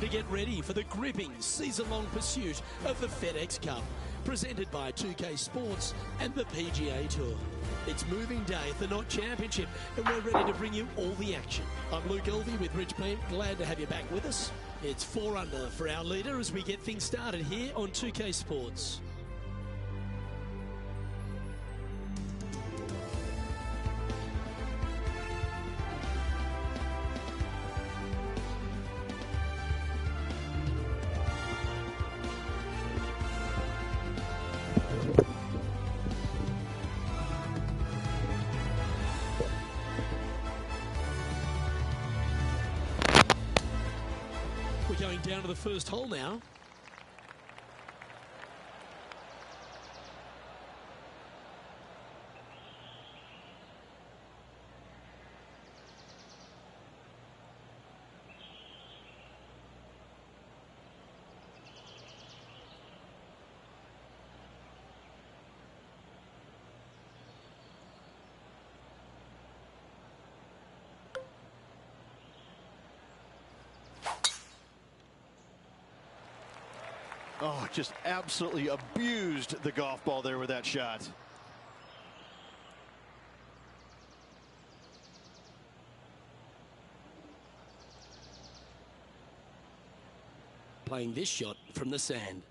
to get ready for the gripping season-long pursuit of the FedEx Cup, presented by 2K Sports and the PGA Tour. It's moving day at the Knot Championship, and we're ready to bring you all the action. I'm Luke Elvey with Rich Plant. Glad to have you back with us. It's 4 under for our leader as we get things started here on 2K Sports. We're going down to the first hole now. Oh, just absolutely abused the golf ball there with that shot. Playing this shot from the sand.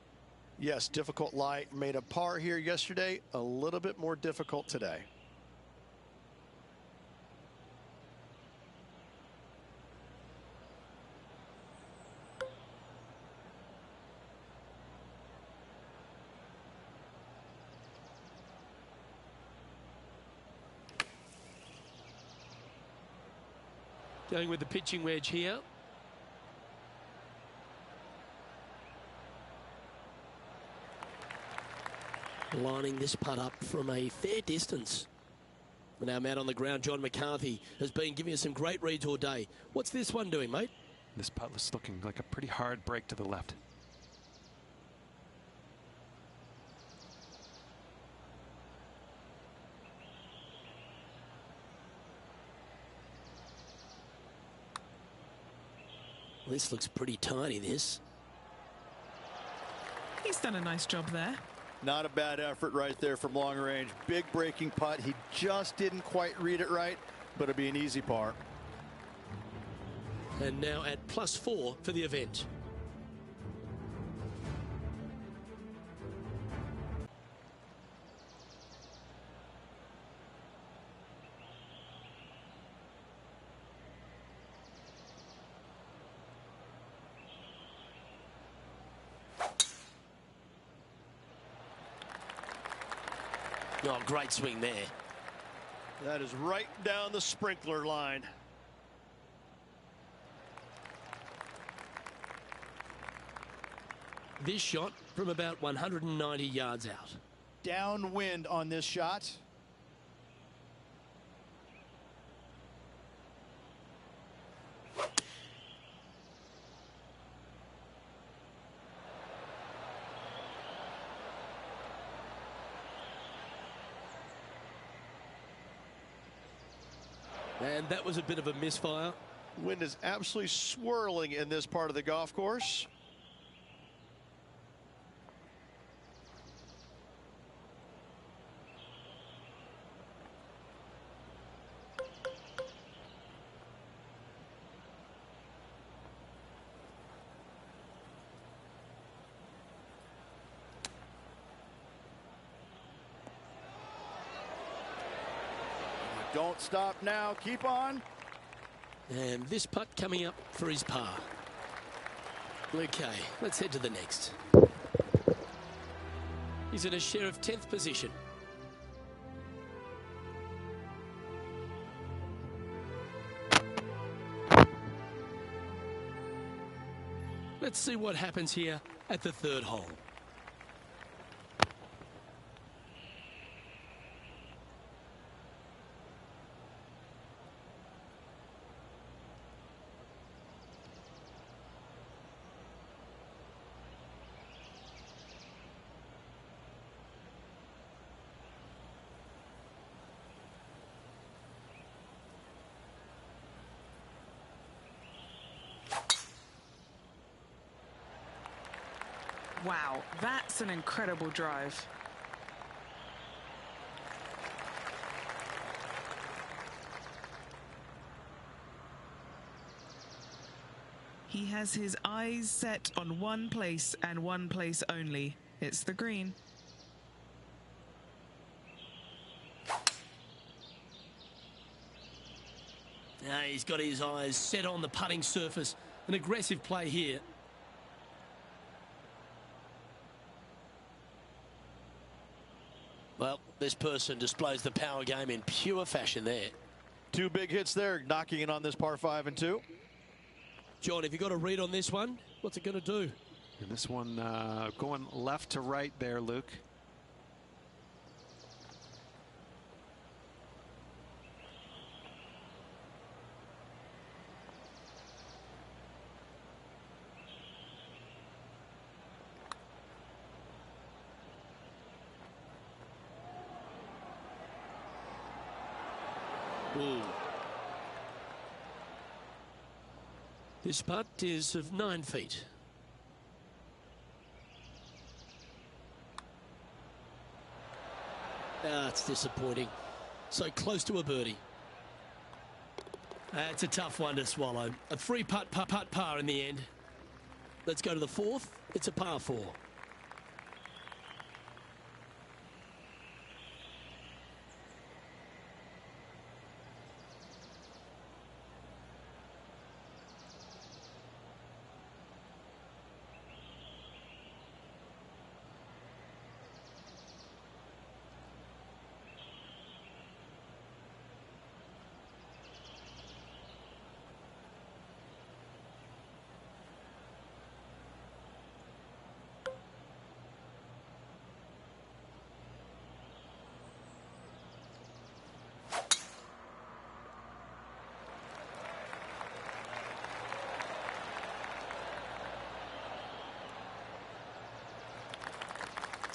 Yes, difficult lie. Made a par here yesterday. A little bit more difficult today. Going with the pitching wedge here. Lining this putt up from a fair distance. And our man on the ground, John McCarthy, has been giving us some great reads all day. What's this one doing, mate? This putt was looking like a pretty hard break to the left. This looks pretty tiny, this. He's done a nice job there. Not a bad effort right there from long range. Big breaking putt. He just didn't quite read it right, but it'll be an easy par. And now at +4 for the event. Oh, great swing there. That is right down the sprinkler line. This shot from about 190 yards out. Downwind on this shot. And that was a bit of a misfire. Wind is absolutely swirling in this part of the golf course. Don't stop now. Keep on. And this putt coming up for his par. Okay, let's head to the next. He's in a share of 10th position. Let's see what happens here at the 3rd hole. Wow, that's an incredible drive. He has his eyes set on one place and one place only. It's the green. Now he's got his eyes set on the putting surface. An aggressive play here. Well, this person displays the power game in pure fashion there. 2 big hits there, knocking it on this par 5 and 2. John, have you got a read on this one? What's it going to do? And this one going left to right there, Luke. Ooh. This putt is of 9 feet. Ah, it's disappointing. So close to a birdie. It's a tough one to swallow. A 3-putt par in the end. Let's go to the 4th. It's a par 4.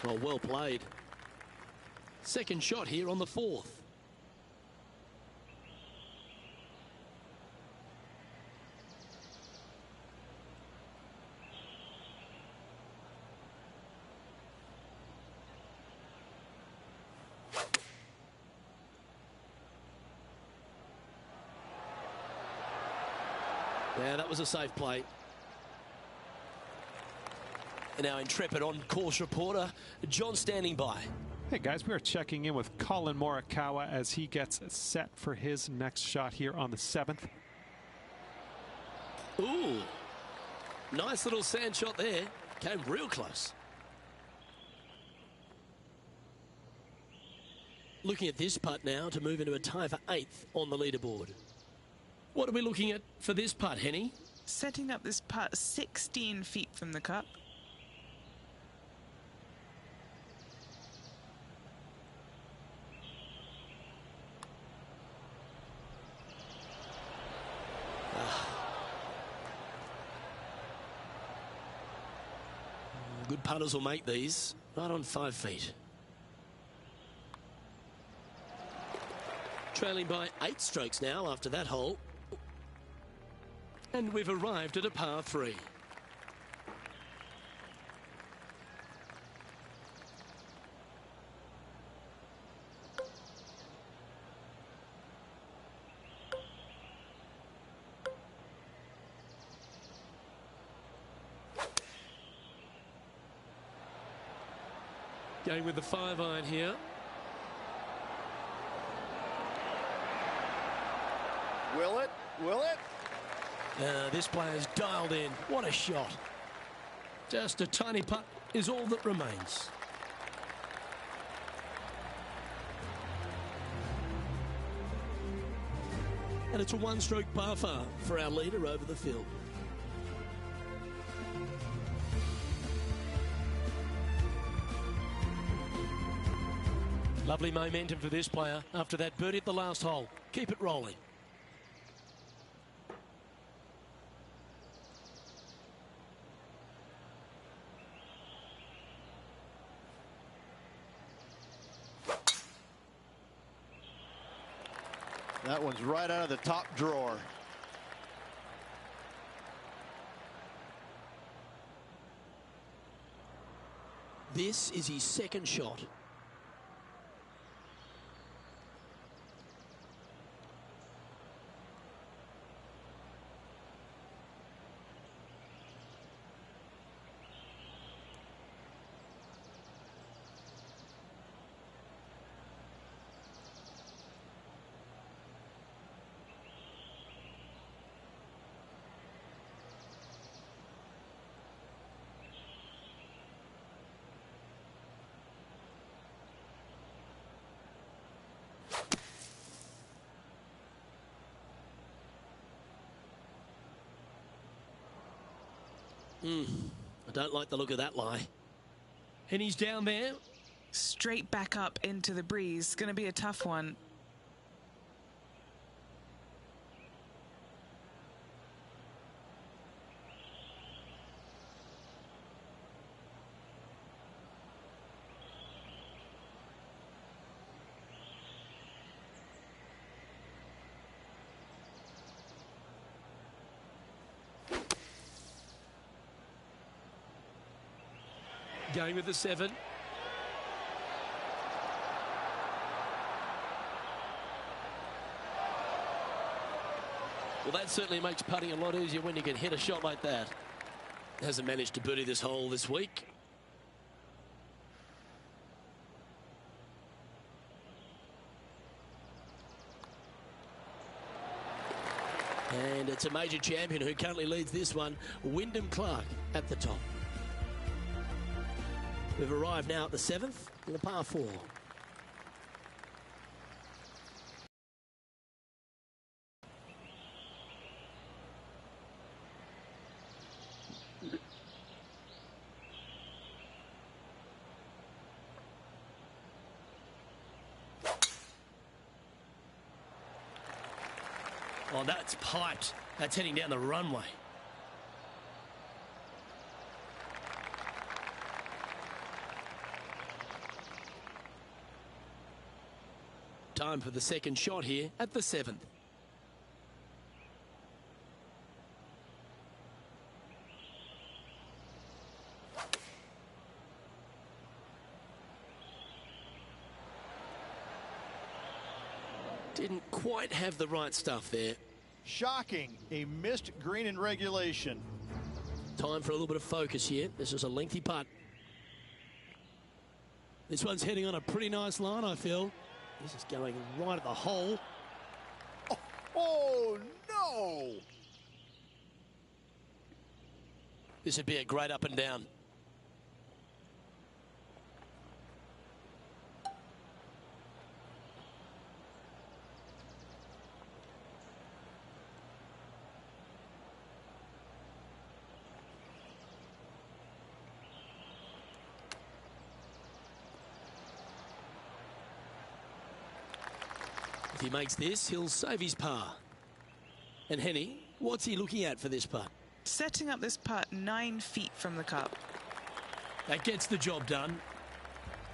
Oh, well played. Second shot here on the 4th. Yeah, that was a safe play. And our intrepid on-course reporter, John, standing by. Hey guys, we are checking in with Colin Morikawa as he gets set for his next shot here on the 7th. Ooh, nice little sand shot there. Came real close. Looking at this putt now to move into a tie for 8th on the leaderboard. What are we looking at for this putt, Henny? Setting up this putt 16 feet from the cup. Good putters will make these right on 5 feet. Trailing by 8 strokes now after that hole. And we've arrived at a par 3. Going with the 5-iron here. Will it? Will it? This player's dialed in. What a shot. Just a tiny putt is all that remains. And it's a 1-stroke par far for our leader over the field. Lovely momentum for this player after that birdie at the last hole. Keep it rolling. That one's right out of the top drawer. This is his second shot. I don't like the look of that lie. And he's down there. Straight back up into the breeze. Going to be a tough one. Going with the 7. Well, that certainly makes putting a lot easier when you can hit a shot like that. Hasn't managed to birdie this hole this week. And it's a major champion who currently leads this one, Wyndham Clark, at the top. We've arrived now at the 7th in the par 4. Oh, that's piped. That's heading down the runway. Time for the second shot here at the 7th. Didn't quite have the right stuff there. Shocking. A missed green in regulation. Time for a little bit of focus here. This is a lengthy putt. This one's heading on a pretty nice line, I feel. This is going right at the hole. Oh, no! This would be a great up and down. If he makes this, he'll save his par. And Henny, what's he looking at for this putt? Setting up this putt 9 feet from the cup. That gets the job done.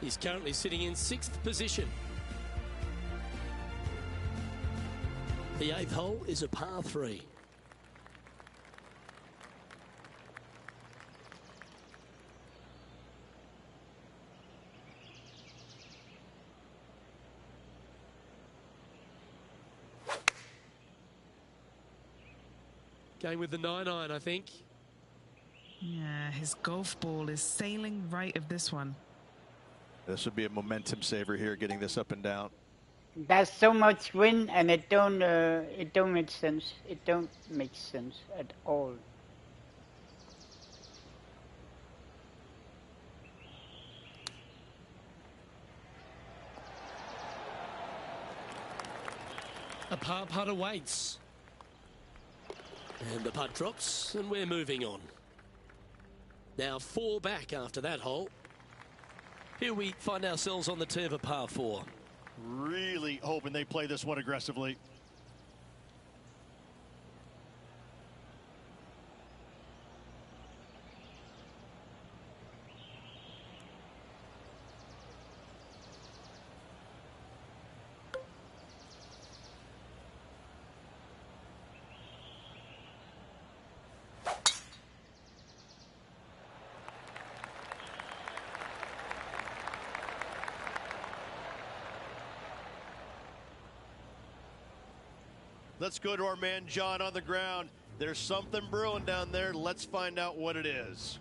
He's currently sitting in 6th position. The 8th hole is a par 3. Going with the 9-iron, I think. Yeah, his golf ball is sailing right of this one. This would be a momentum saver here, getting this up and down. There's so much wind, and it don't make sense. It don't make sense at all. A par putt awaits. And the putt drops, and we're moving on. Now 4 back after that hole. Here we find ourselves on the tee of a par 4. Really hoping they play this one aggressively. Let's go to our man John on the ground. There's something brewing down there. Let's find out what it is.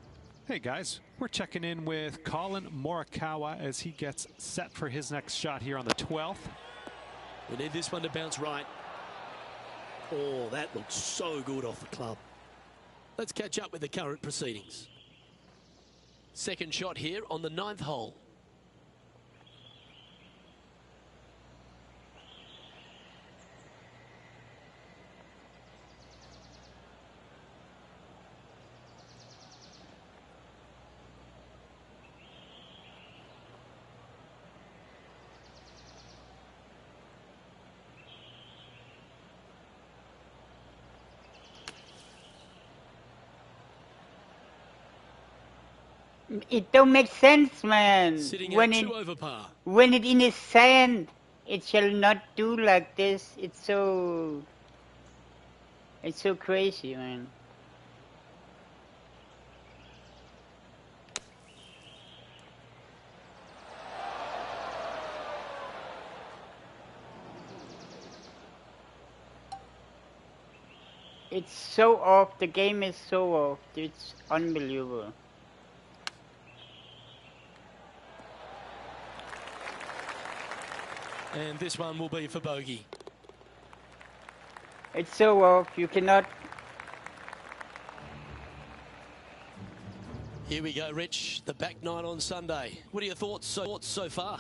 Hey guys, we're checking in with Colin Morikawa as he gets set for his next shot here on the 12th. We need this one to bounce right. Oh, that looks so good off the club. Let's catch up with the current proceedings. Second shot here on the 9th hole. It don't make sense, man. Sitting When at it 2 over par. when it in the sand, it shall not do like this. It's so crazy, man. It's so off. The game is so off. It's unbelievable. And this one will be for bogey. It's so off. You cannot. Here we go, Rich. The back nine on Sunday. What are your thoughts so far?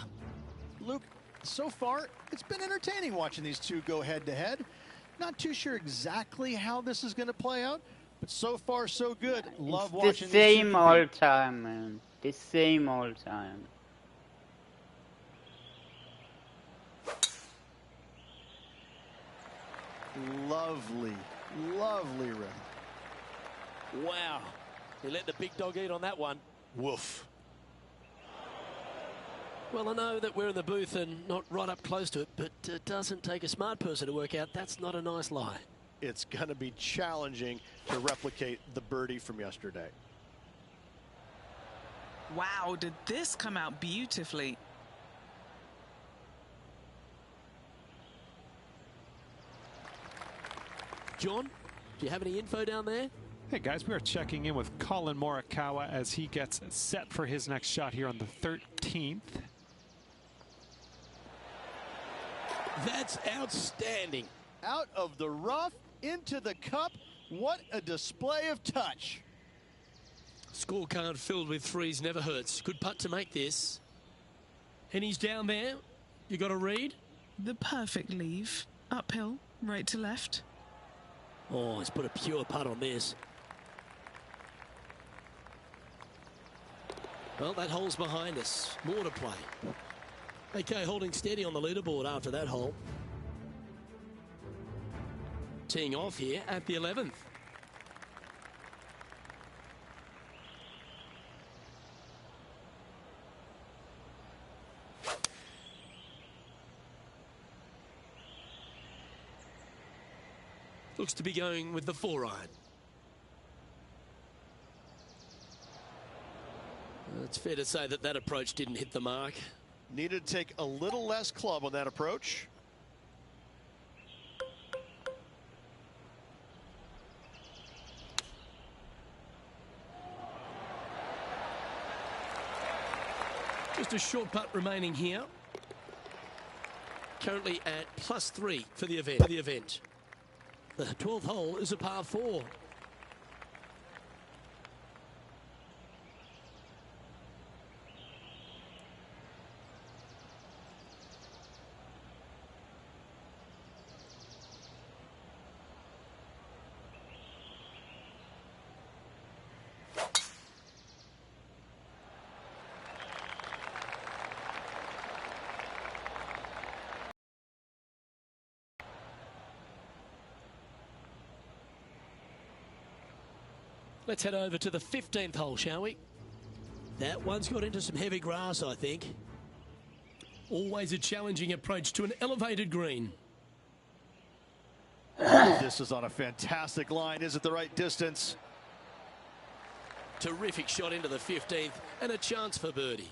Luke, so far, it's been entertaining watching these two go head-to-head. Not too sure exactly how this is going to play out, but so far, so good. Love watching It's the these same two all compete. time, man. The same all time. Lovely, lovely rim. Wow. He let the big dog eat on that one. Woof. Well, I know that we're in the booth and not right up close to it, but it doesn't take a smart person to work out that's not a nice lie. It's going to be challenging to replicate the birdie from yesterday. Wow, did this come out beautifully? John, do you have any info down there? Hey guys, we are checking in with Colin Morikawa as he gets set for his next shot here on the 13th. That's outstanding. Out of the rough, into the cup. What a display of touch. Scorecard filled with threes never hurts. Good putt to make this. And he's down there. You got a read? The perfect leave. Uphill, right to left. Oh, he's put a pure putt on this. Well, that hole's behind us. More to play. Okay, holding steady on the leaderboard after that hole. Teeing off here at the 11th. Looks to be going with the 4-iron. It's fair to say that that approach didn't hit the mark. Needed to take a little less club on that approach. Just a short putt remaining here. Currently at +3 for the event. The 12th hole is a par 4. Let's head over to the 15th hole, shall we? That one's got into some heavy grass, I think. Always a challenging approach to an elevated green. This is on a fantastic line. Is it the right distance? Terrific shot into the 15th and a chance for birdie.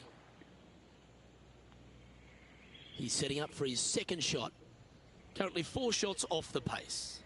He's setting up for his second shot. Currently 4 shots off the pace.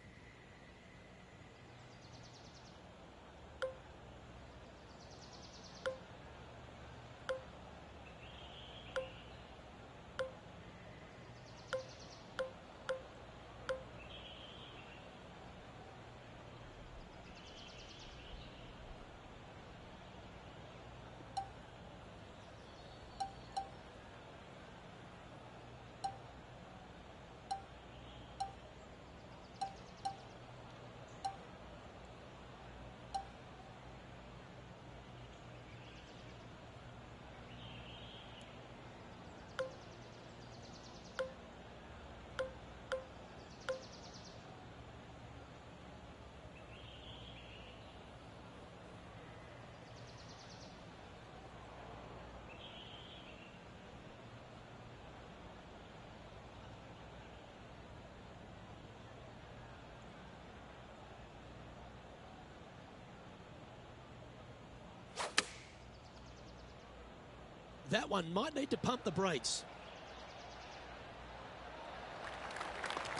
That one might need to pump the brakes.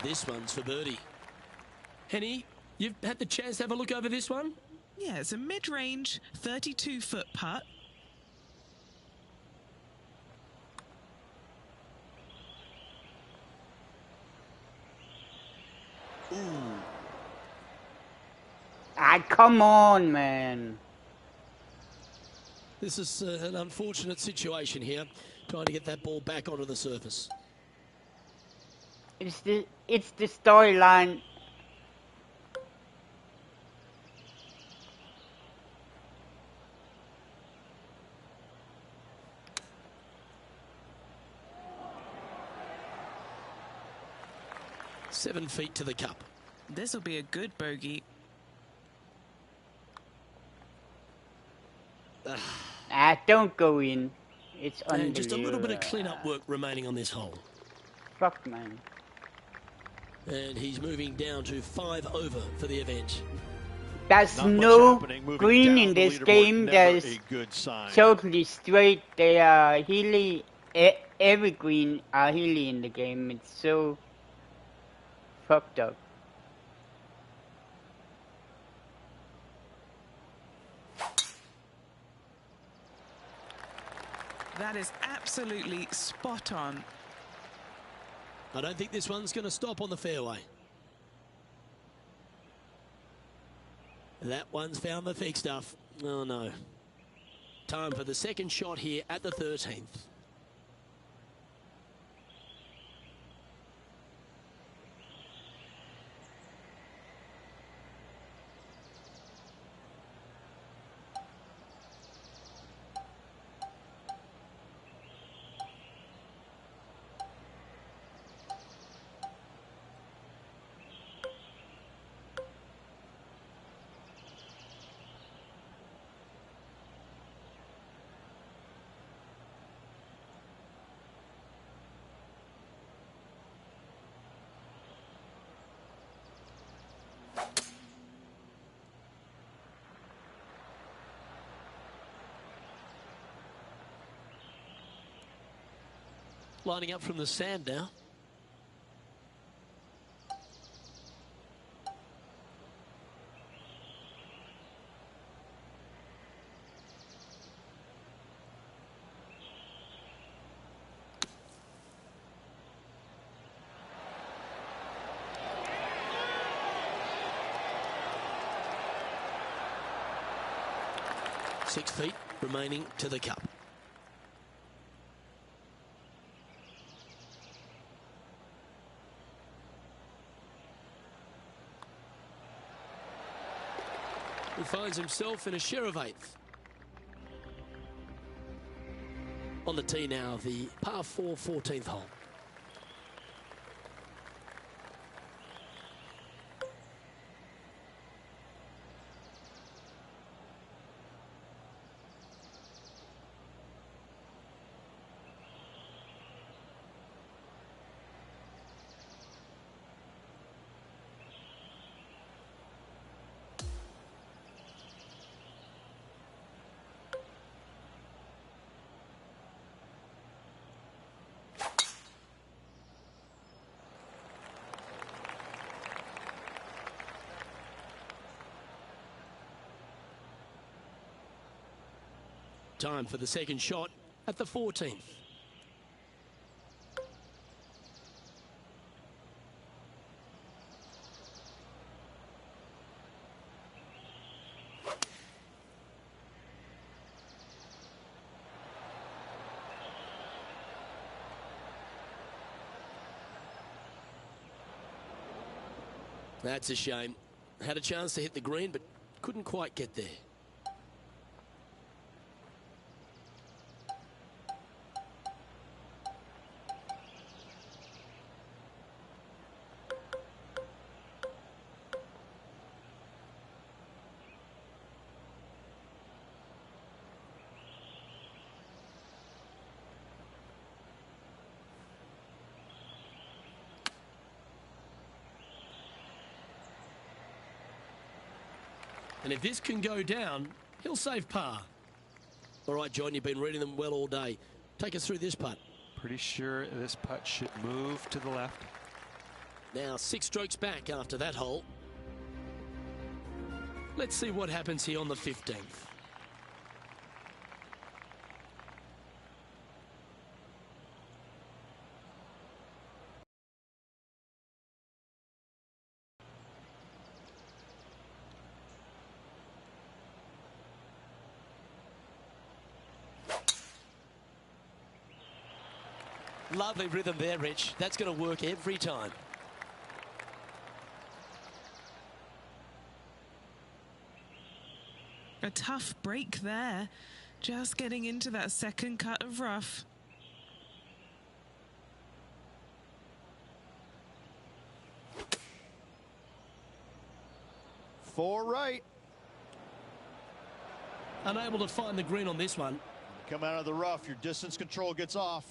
This one's for birdie. Henny, you've had the chance to have a look over this one? Yeah, it's a mid-range 32-foot putt. Ooh. Ah, come on, man. This is an unfortunate situation here, trying to get that ball back onto the surface. It's the storyline. Seven feet to the cup. This will be a good bogey. Don't go in. It's under. And just a little bit of clean-up work remaining on this hole. Fuck, man. And he's moving down to 5 over for the event. There's Not much no happening, moving green down in the this leaderboard, game. never There's a good sign. totally straight. They are hilly. Every green are hilly in the game. It's so fucked up. That is absolutely spot on. I don't think this one's going to stop on the fairway. That one's found the thick stuff. Oh, no. Time for the second shot here at the 13th. Lining up from the sand now. Six feet remaining to the cup. He finds himself in a share of 8th. On the tee now, the par 4 14th hole. Time for the second shot at the 14th. That's a shame. Had a chance to hit the green, but couldn't quite get there. And if this can go down, he'll save par. All right, John, you've been reading them well all day. Take us through this putt. Pretty sure this putt should move to the left. Now 6 strokes back after that hole. Let's see what happens here on the 15th. Lovely rhythm there, Rich. That's going to work every time. A tough break there. Just getting into that second cut of rough. Four right. Unable to find the green on this one. Come out of the rough, your distance control gets off.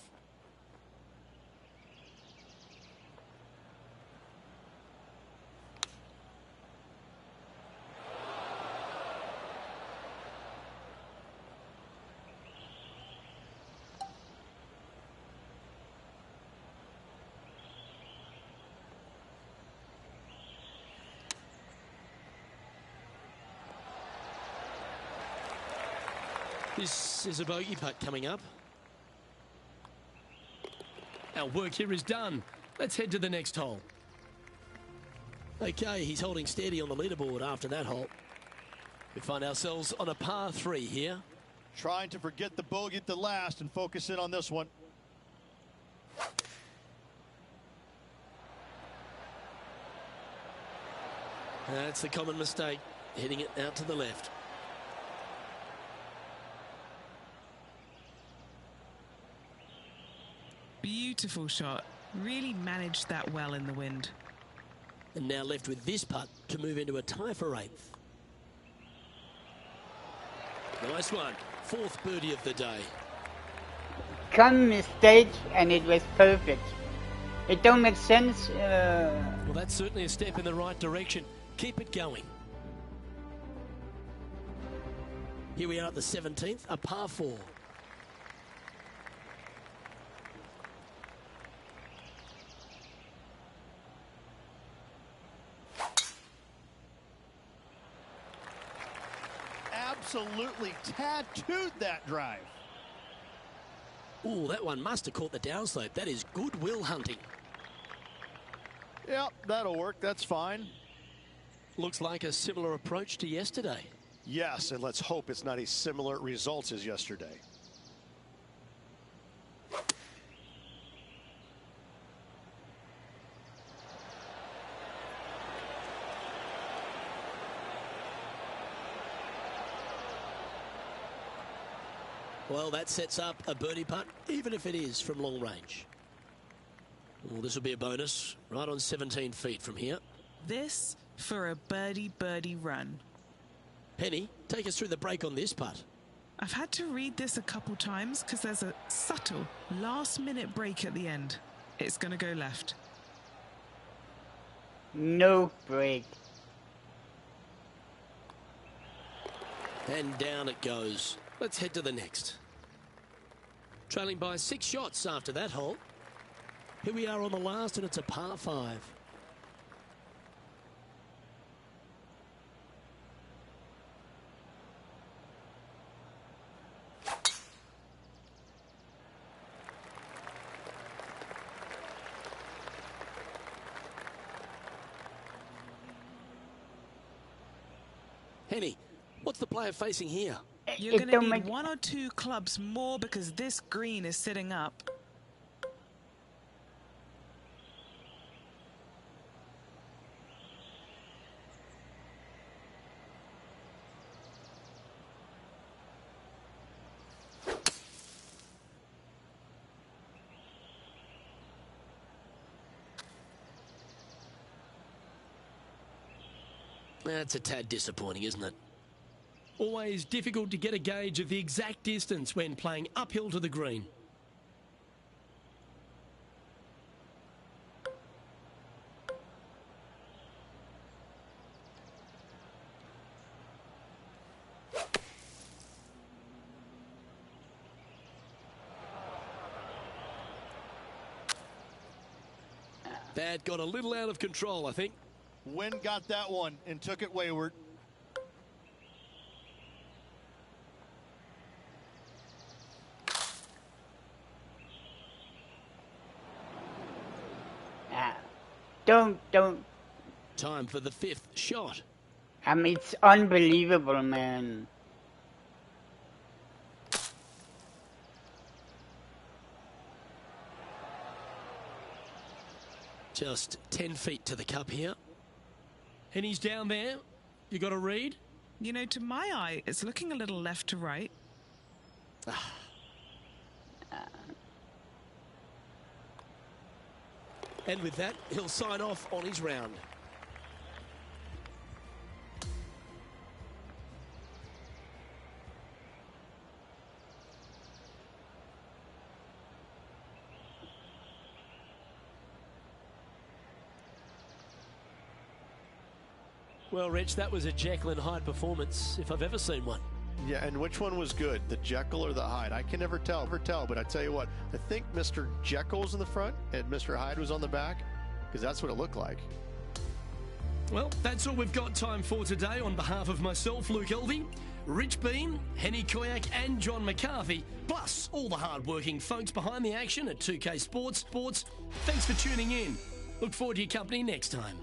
This is a bogey putt coming up. Our work here is done. Let's head to the next hole. Okay, he's holding steady on the leaderboard after that hole. We find ourselves on a par 3 here. Trying to forget the bogey at the last and focus in on this one. That's the common mistake, hitting it out to the left. Beautiful shot. Really managed that well in the wind. And now left with this putt to move into a tie for 8th. Nice one. 4th birdie of the day. Common mistake, and it was perfect. It don't make sense. Well, that's certainly a step in the right direction. Keep it going. Here we are at the 17th, a par 4. Absolutely tattooed that drive. Ooh, that one must have caught the downslope. That is goodwill hunting. Yep, that'll work. That's fine. Looks like a similar approach to yesterday. Yes, and let's hope it's not a similar results as yesterday. Well, that sets up a birdie putt, even if it is from long range. Well, this will be a bonus, right on 17 feet from here. This for a birdie run. Penny, take us through the break on this putt. I've had to read this a couple times because there's a subtle last-minute break at the end. It's going to go left. No break. And down it goes. Let's head to the next. Trailing by 6 shots after that hole. Here we are on the last, and it's a par 5. Henny, what's the player facing here? You're going to need 1 or 2 clubs more because this green is sitting up. That's a tad disappointing, isn't it? Always difficult to get a gauge of the exact distance when playing uphill to the green. That got a little out of control, I think. Wind got that one and took it wayward. Don't. Time for the 5th shot. I mean, it's unbelievable, man. Just 10 feet to the cup here. And he's down there. You got a read? You know, to my eye, it's looking a little left to right. And with that, he'll sign off on his round. Well, Rich, that was a Jekyll and Hyde performance, if I've ever seen one. Yeah, and which one was good, the Jekyll or the Hyde? I can never tell, but I tell you what, I think Mr. Jekyll's in the front and Mr. Hyde was on the back, because that's what it looked like. Well, that's all we've got time for today. On behalf of myself, Luke Elvey, Rich Bean, Henny Koyak and John McCarthy, plus all the hard-working folks behind the action at 2K Sports. Thanks for tuning in. Look forward to your company next time.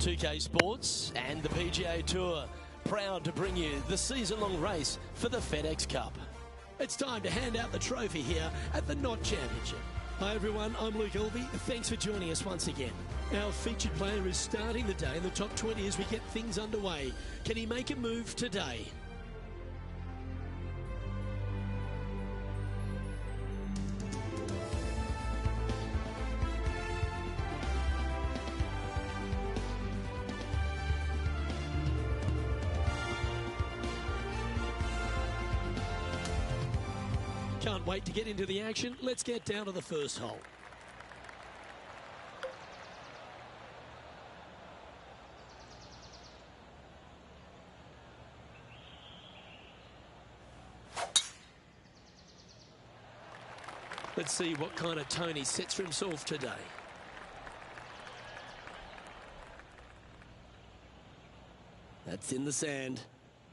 2K Sports and the PGA Tour, proud to bring you the season-long race for the FedEx Cup. It's time to hand out the trophy here at the Knot Championship. Hi everyone, I'm Luke Elvey. Thanks for joining us once again. Our featured player is starting the day in the top 20 as we get things underway. Can he make a move today? Can't wait to get into the action. Let's get down to the first hole. Let's see what kind of tone he sets for himself today. That's in the sand.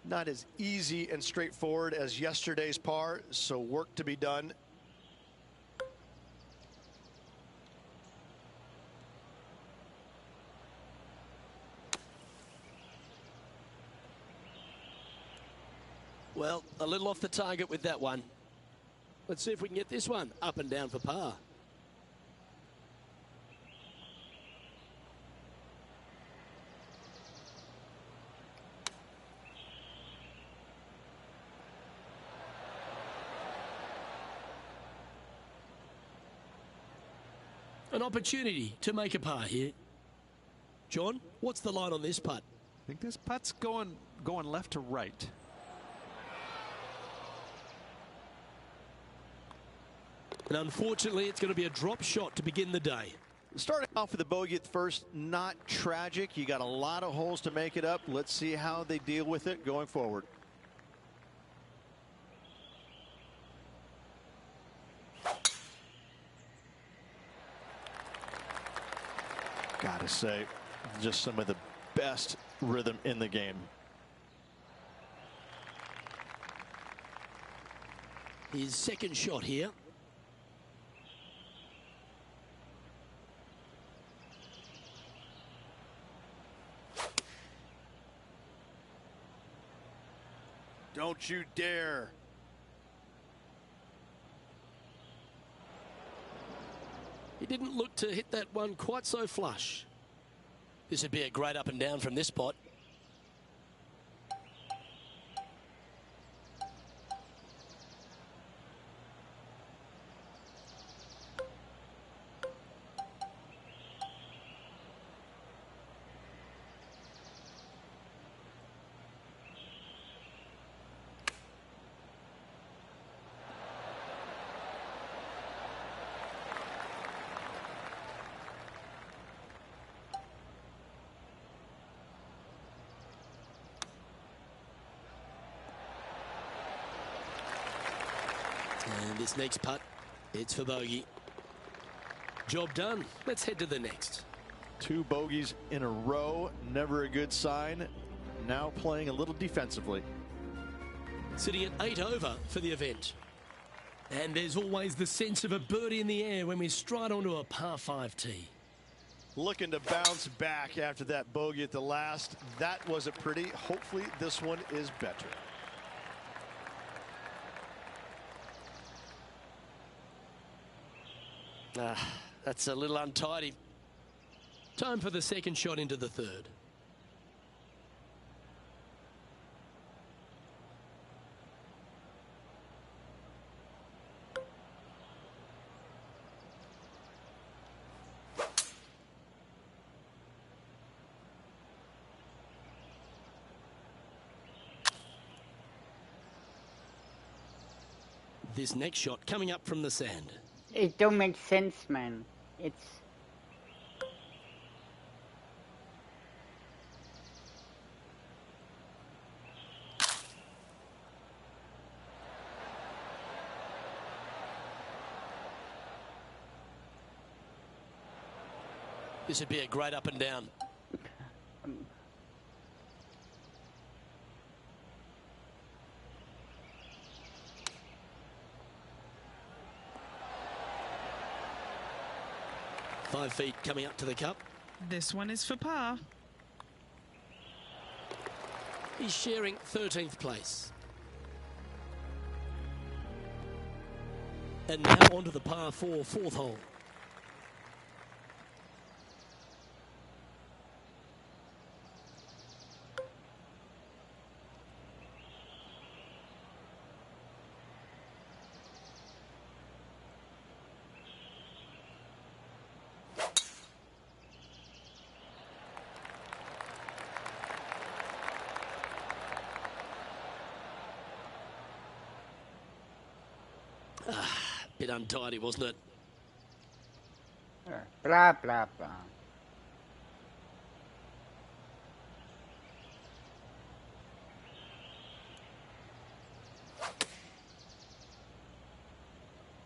Not as easy and straightforward as yesterday's par, so work to be done. Well, a little off the target with that one. Let's see if we can get this one up and down for par. An opportunity to make a par here. John, what's the line on this putt? I think this putt's going left to right. And unfortunately, it's going to be a drop shot to begin the day. Starting off with a bogey at first, not tragic. You got a lot of holes to make it up. Let's see how they deal with it going forward. Gotta say, just some of the best rhythm in the game. His second shot here. Don't you dare. He didn't look to hit that one quite so flush. This would be a great up and down from this spot. And this next putt, it's for bogey. Job done. Let's head to the next. 2 bogeys in a row, never a good sign. Now playing a little defensively. Sitting at 8 over for the event. And there's always the sense of a birdie in the air when we stride onto a par 5 tee. Looking to bounce back after that bogey at the last. That wasn't pretty. Hopefully this one is better. That's a little untidy. Time for the second shot into the third. This next shot coming up from the sand. It don't make sense, man. It's... This would be a great up and down. Five feet coming up to the cup. This one is for par. He's sharing 13th place. And now onto the par 4 fourth hole. Bit untidy, wasn't it? Blah, blah, blah.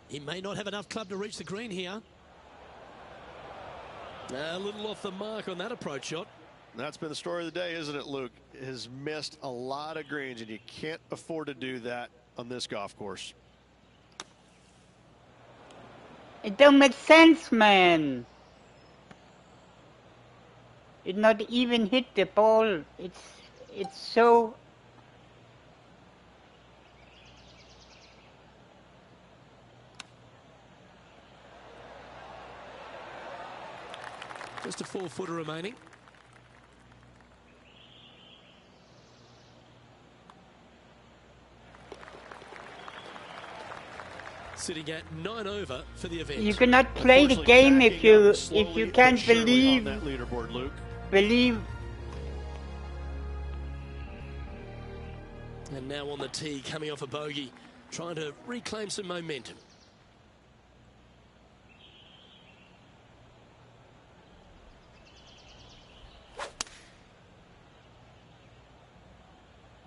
He may not have enough club to reach the green here. A little off the mark on that approach shot. That's been the story of the day, isn't it, Luke? Has missed a lot of greens, and you can't afford to do that on this golf course. It don't make sense, man. It not even hit the ball. It's so... Just a 4-footer remaining. Sitting at 9 over for the event. You cannot play the game if you can't believe that leaderboard, Luke. believe. And now on the tee, coming off a bogey, trying to reclaim some momentum.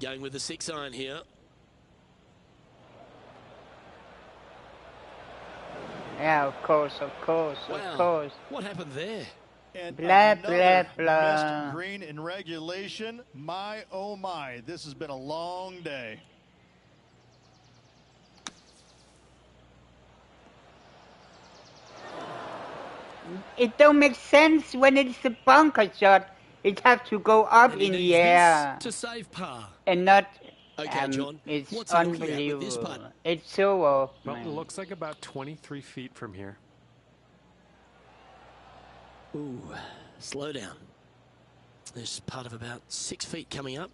Going with the 6-iron here. Yeah, of course, of course, Wow. of course. What happened there? And Blah, another blah, blah. missed green in regulation. My, oh my, this has been a long day. It don't make sense when it's a bunker shot. It has to go up And he in needs the air this to save par. and not. Okay, John, It's what's he looking at with unbelievable. this putt? It's so off, Well, it man. looks like about 23 feet from here. Ooh, slow down. There's part of about 6 feet coming up.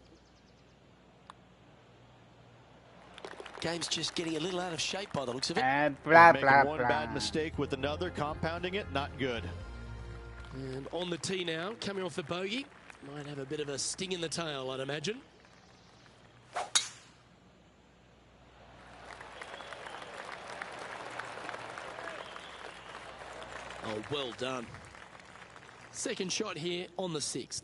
Game's just getting a little out of shape by the looks of it. Blah, Making blah, one blah. bad mistake with another, compounding it, not good. And on the tee now, coming off the bogey. Might have a bit of a sting in the tail, I'd imagine. Oh, well done. Second shot here on the 6th.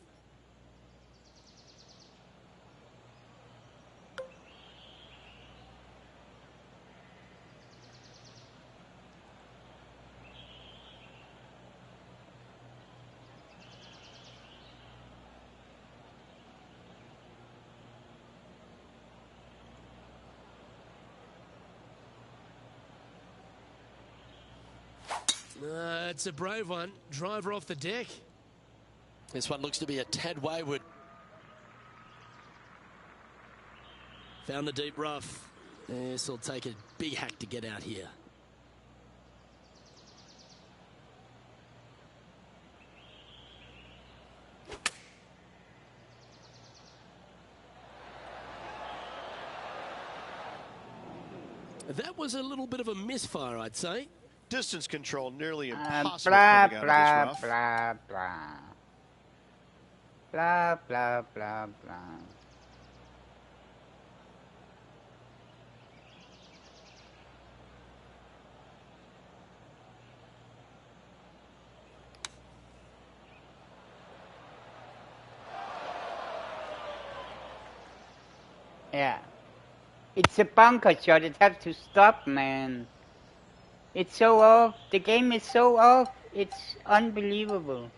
It's a brave one. Driver off the deck. This one looks to be a tad wayward. Found the deep rough. This will take a big hack to get out here. That was a little bit of a misfire, I'd say. Distance control nearly impossible Blah, coming out blah, of this rough. blah, blah. Blah, blah, blah, blah. Yeah. It's a bunker shot. It has to stop, man. It's so off. The game is so off. It's unbelievable.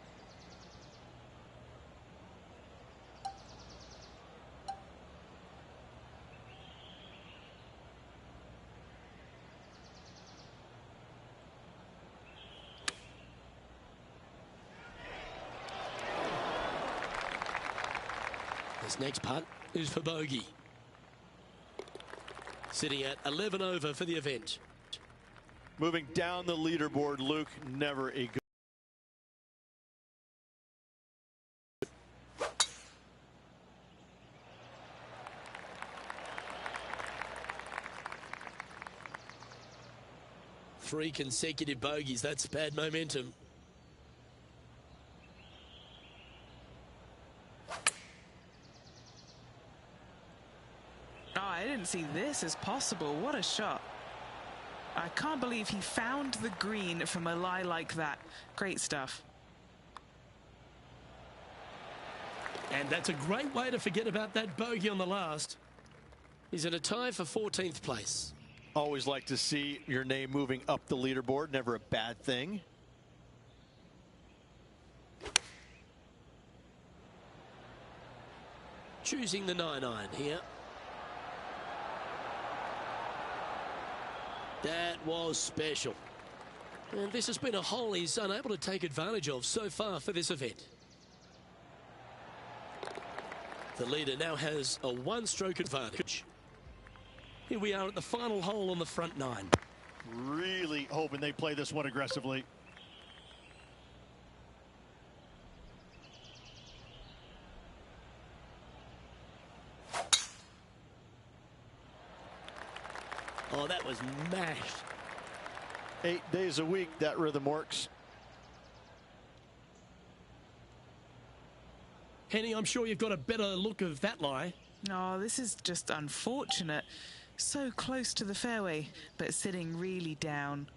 This next putt is for bogey. Sitting at 11 over for the event. Moving down the leaderboard, Luke, never a good. Three consecutive bogeys. That's bad momentum. Oh, I didn't see this as possible. What a shot. I can't believe he found the green from a lie like that. Great stuff. And that's a great way to forget about that bogey on the last. He's in a tie for 14th place. Always like to see your name moving up the leaderboard. Never a bad thing. Choosing the 9-iron here. That was special. And this has been a hole he's unable to take advantage of so far for this event. The leader now has a one-stroke advantage. Here we are at the final hole on the front nine. Really hoping they play this one aggressively. Oh, that was mashed. 8 days a week, that rhythm works. Henny, I'm sure you've got a better look of that lie. Oh, this is just unfortunate. So close to the fairway, but sitting really down.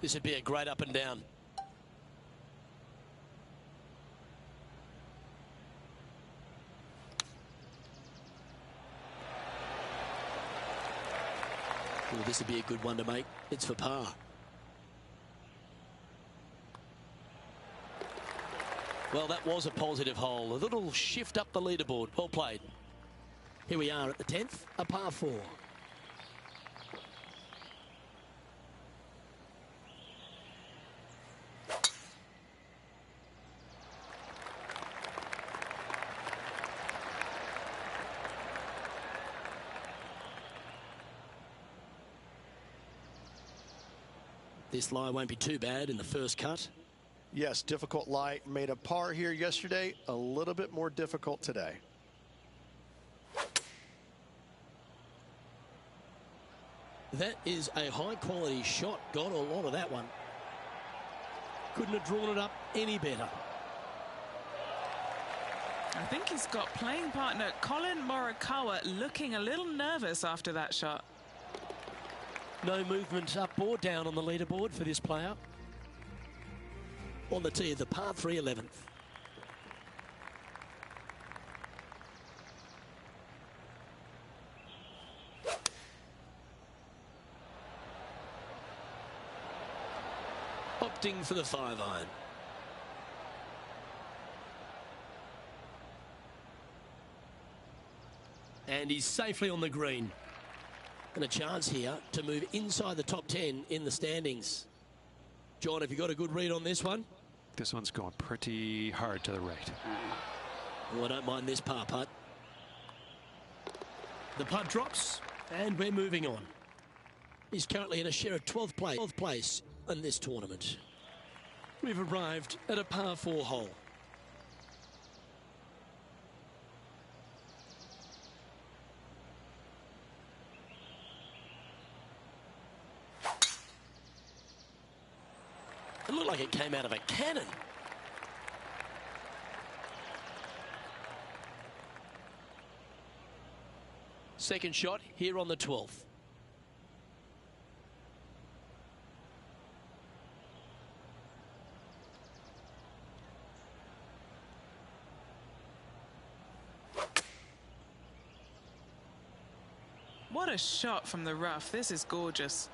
This would be a great up and down. Well, this would be a good one to make. It's for par. Well, that was a positive hole. A little shift up the leaderboard. Well played. Here we are at the 10th, a par 4. This lie won't be too bad in the first cut. Yes, difficult lie. Made a par here yesterday. A little bit more difficult today. That is a high-quality shot. Got a lot of that one. Couldn't have drawn it up any better. I think he's got playing partner Colin Morikawa looking a little nervous after that shot. No movement up or down on the leaderboard for this player. On the tee of the par 3 11th. Opting for the 5-iron. And he's safely on the green. And a chance here to move inside the top 10 in the standings. John, have you got a good read on this one? This one's going pretty hard to the right. Oh, I don't mind this par putt. The putt drops, and we're moving on. He's currently in a share of 12th place in this tournament. We've arrived at a par 4 hole. It looked like it came out of a cannon. Second shot here on the 12th. What a shot from the rough. This is gorgeous.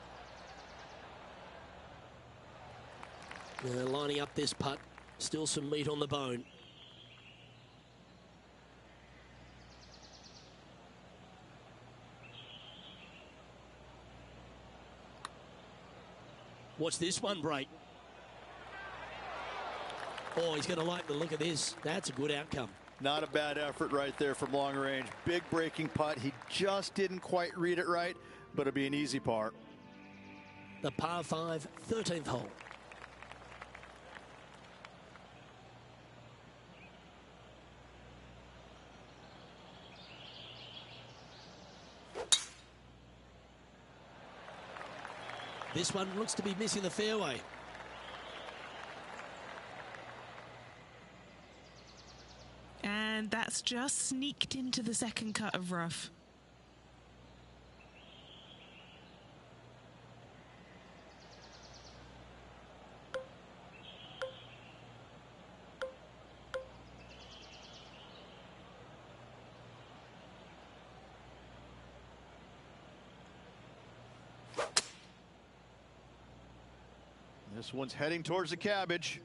Lining up this putt. Still some meat on the bone. Watch this one break. Oh, he's going to like the look of this. That's a good outcome. Not a bad effort right there from long range. Big breaking putt. He just didn't quite read it right, but it'll be an easy par. The par 5, 13th hole. This one looks to be missing the fairway. And that's just sneaked into the second cut of rough. This one's heading towards the cabbage.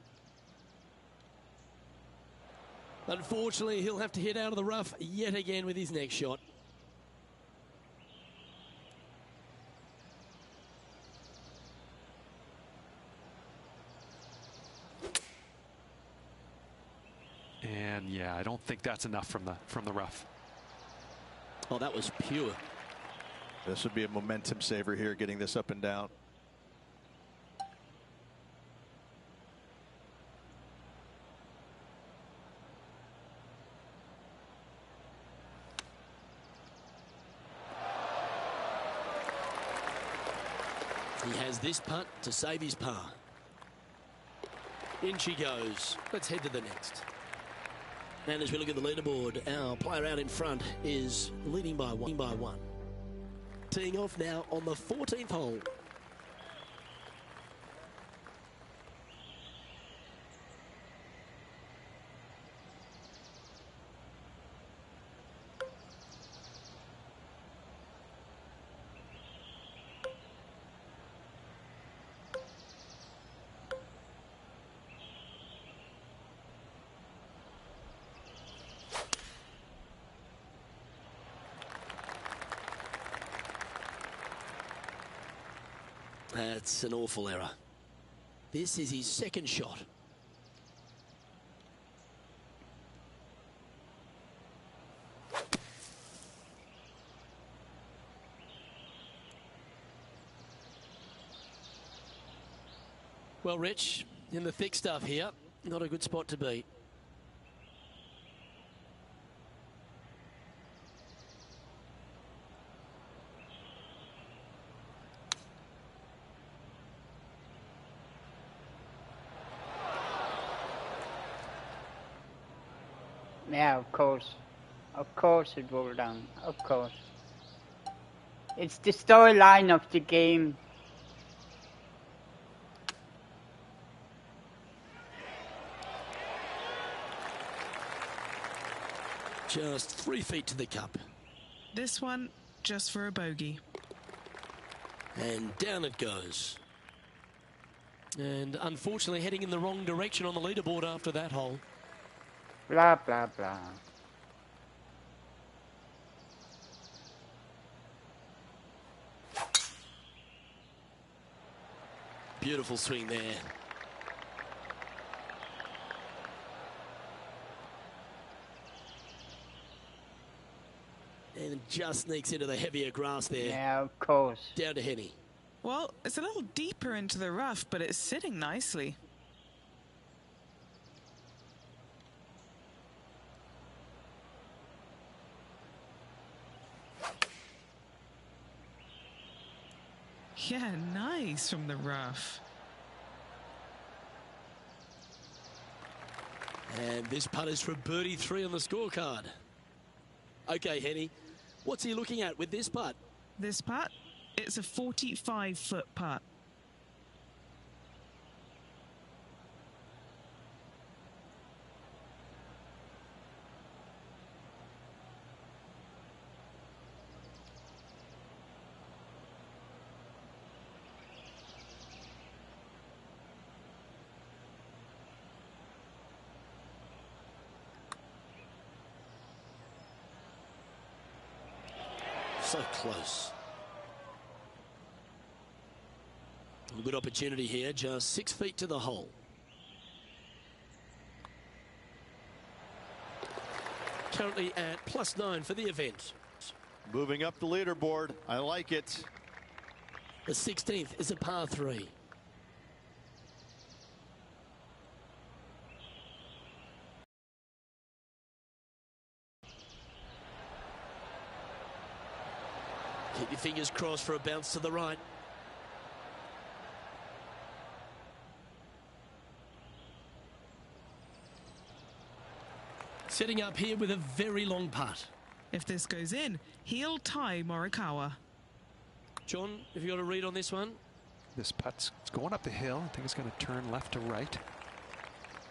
Unfortunately, he'll have to hit out of the rough yet again with his next shot. And yeah, I don't think that's enough from the rough. Oh, that was pure. This would be a momentum saver here, getting this up and down. He has this putt to save his par. In she goes. Let's head to the next. And as we look at the leaderboard, our player out in front is leading by one. Teeing off now on the 14th hole. That's an awful error. This is his second shot. Well, Rich, in the thick stuff here, not a good spot to be. Yeah, of course. Of course it rolled down. Of course. It's the storyline of the game. Just 3 feet to the cup. This one, just for a bogey. And down it goes. And unfortunately heading in the wrong direction on the leaderboard after that hole. Blah, blah, blah. Beautiful swing there. And just sneaks into the heavier grass there. Yeah, of course. Down to Henny. Well, it's a little deeper into the rough, but it's sitting nicely. Yeah, nice from the rough. And this putt is for birdie 3 on the scorecard. Okay, Henny, What's he looking at with this putt? This putt, it's a 45-foot putt. So close. A good opportunity here, just 6 feet to the hole. Currently at +9 for the event. Moving up the leaderboard. I like it. The 16th is a par 3. Keep your fingers crossed for a bounce to the right. Setting up here with a very long putt. If this goes in, he'll tie Morikawa. John, have you got a read on this one? This putt's going up the hill. I think it's going to turn left to right.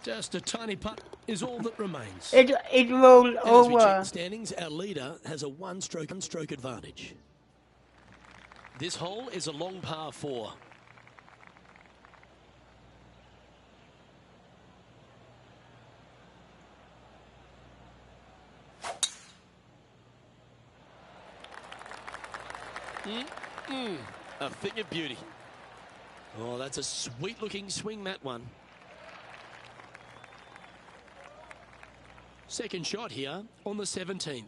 Just a tiny putt is all that remains. It rolled And as we check over. the standings, our leader has a one-stroke advantage. This hole is a long par 4. A thing of beauty. Oh, that's a sweet-looking swing, that one. Second shot here on the 17th.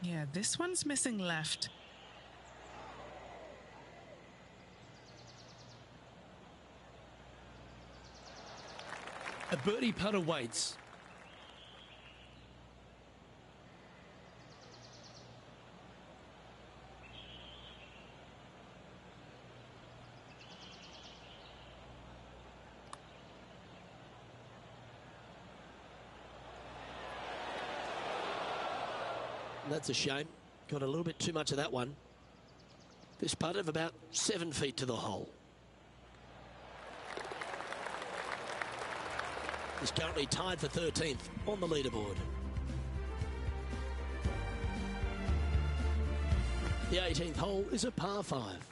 Yeah, this one's missing left. A birdie putt awaits. That's a shame. Got a little bit too much of that one. This putt of about 7 feet to the hole. He's currently tied for 13th on the leaderboard. The 18th hole is a par 5.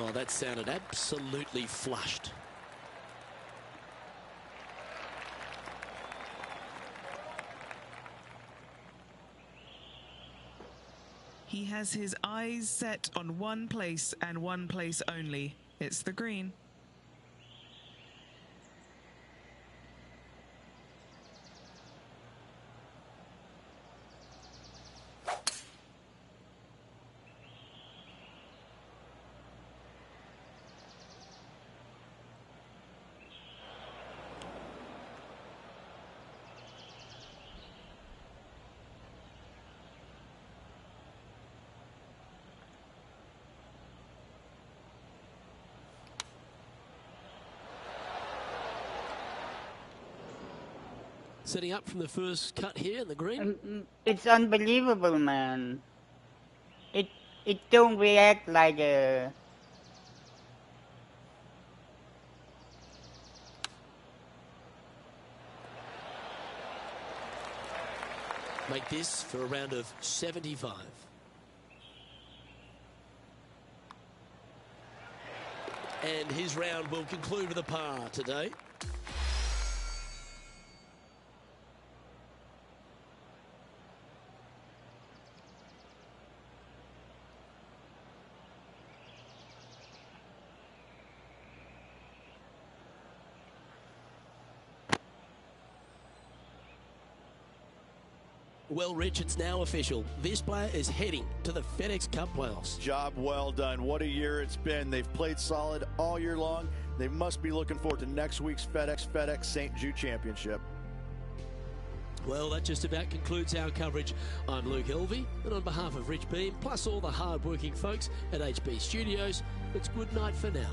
Oh, that sounded absolutely flushed. He has his eyes set on one place and one place only. It's the green. Setting up from the first cut here in the green. It's unbelievable, man. It don't react like a. Make this for a round of 75. And his round will conclude with a par today. Well, Rich, it's now official. This player is heading to the FedEx Cup playoffs. Job well done. What a year it's been. They've played solid all year long. They must be looking forward to next week's FedEx St. Jude Championship. Well, that just about concludes our coverage. I'm Luke Helvey, and on behalf of Rich Beam, plus all the hard-working folks at HB Studios, it's good night for now.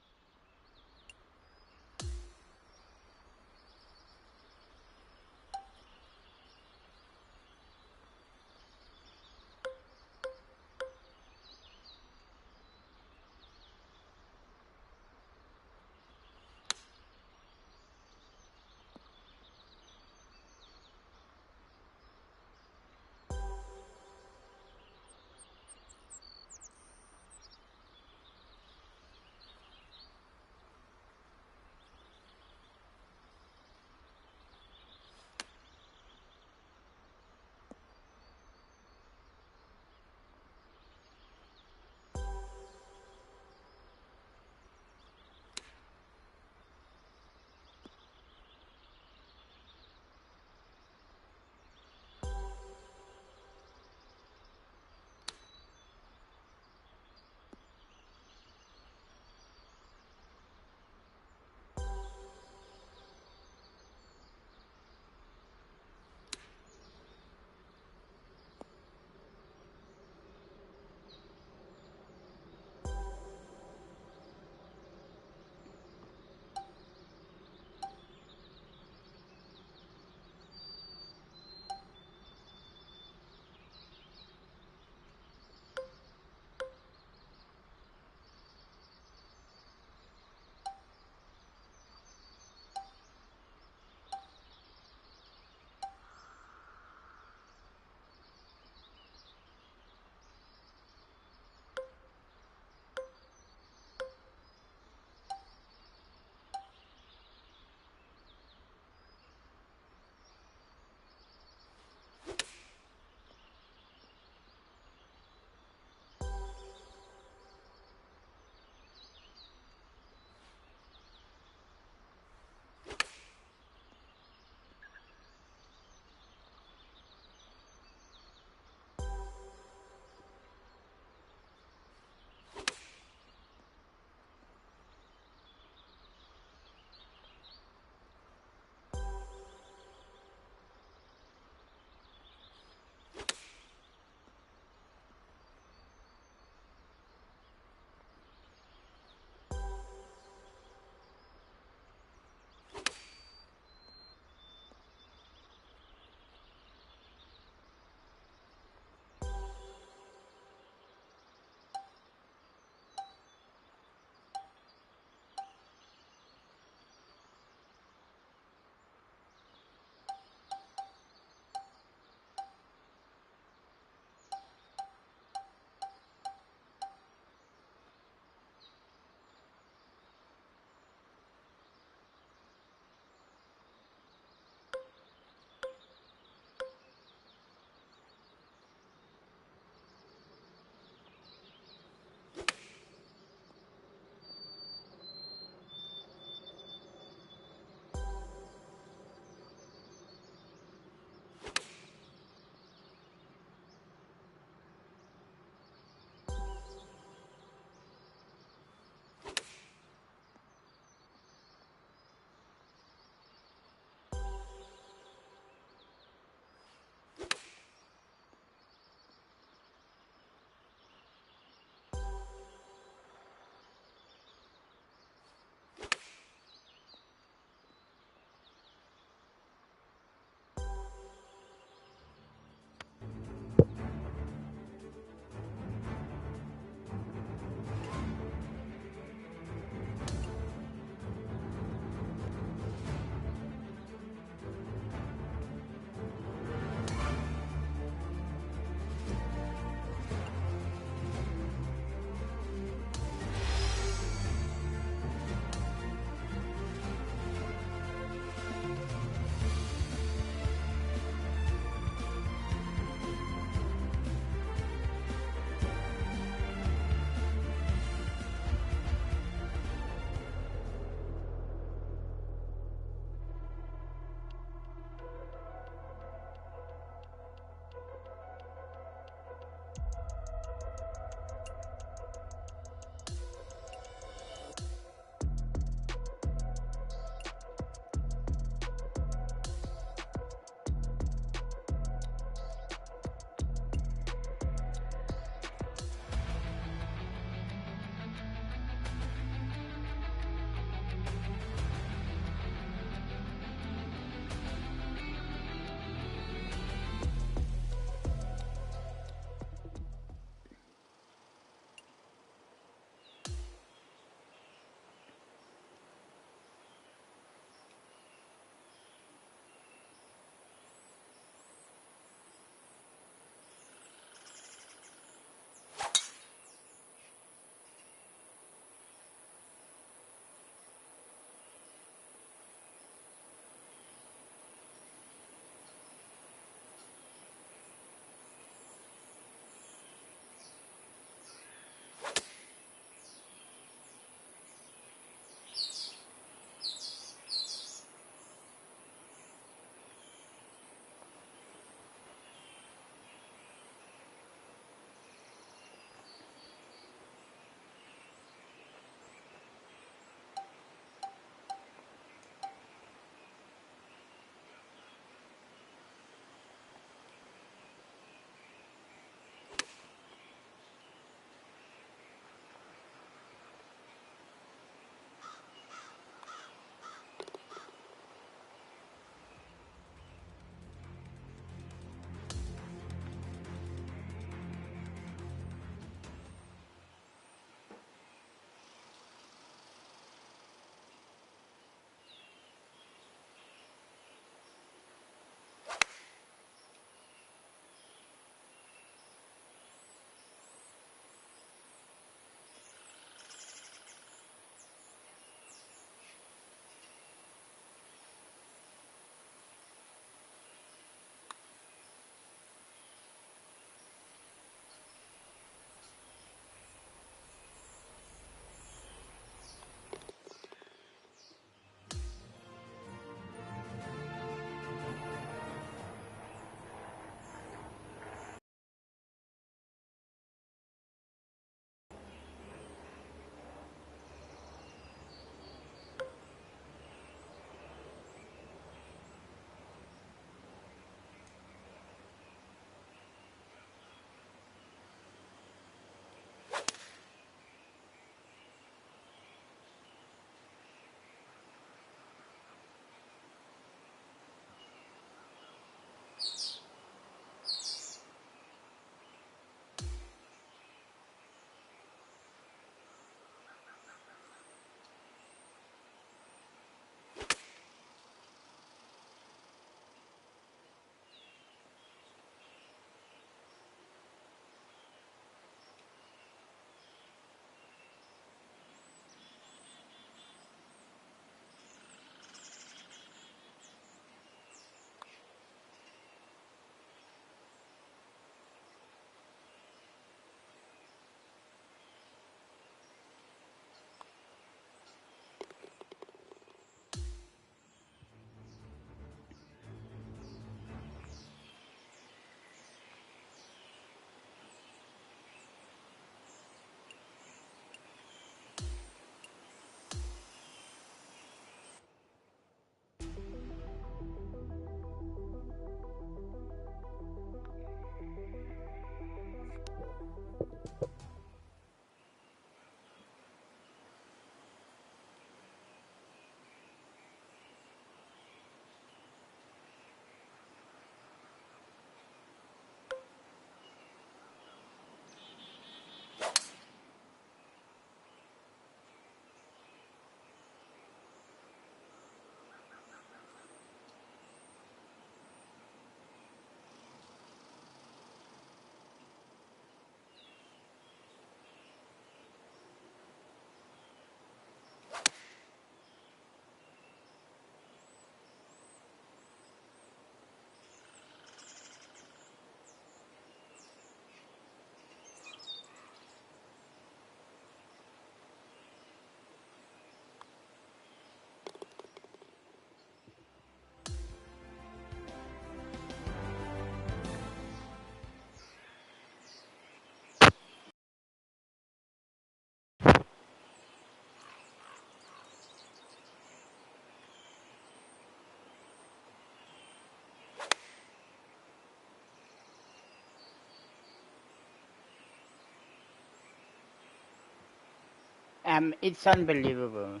It's unbelievable.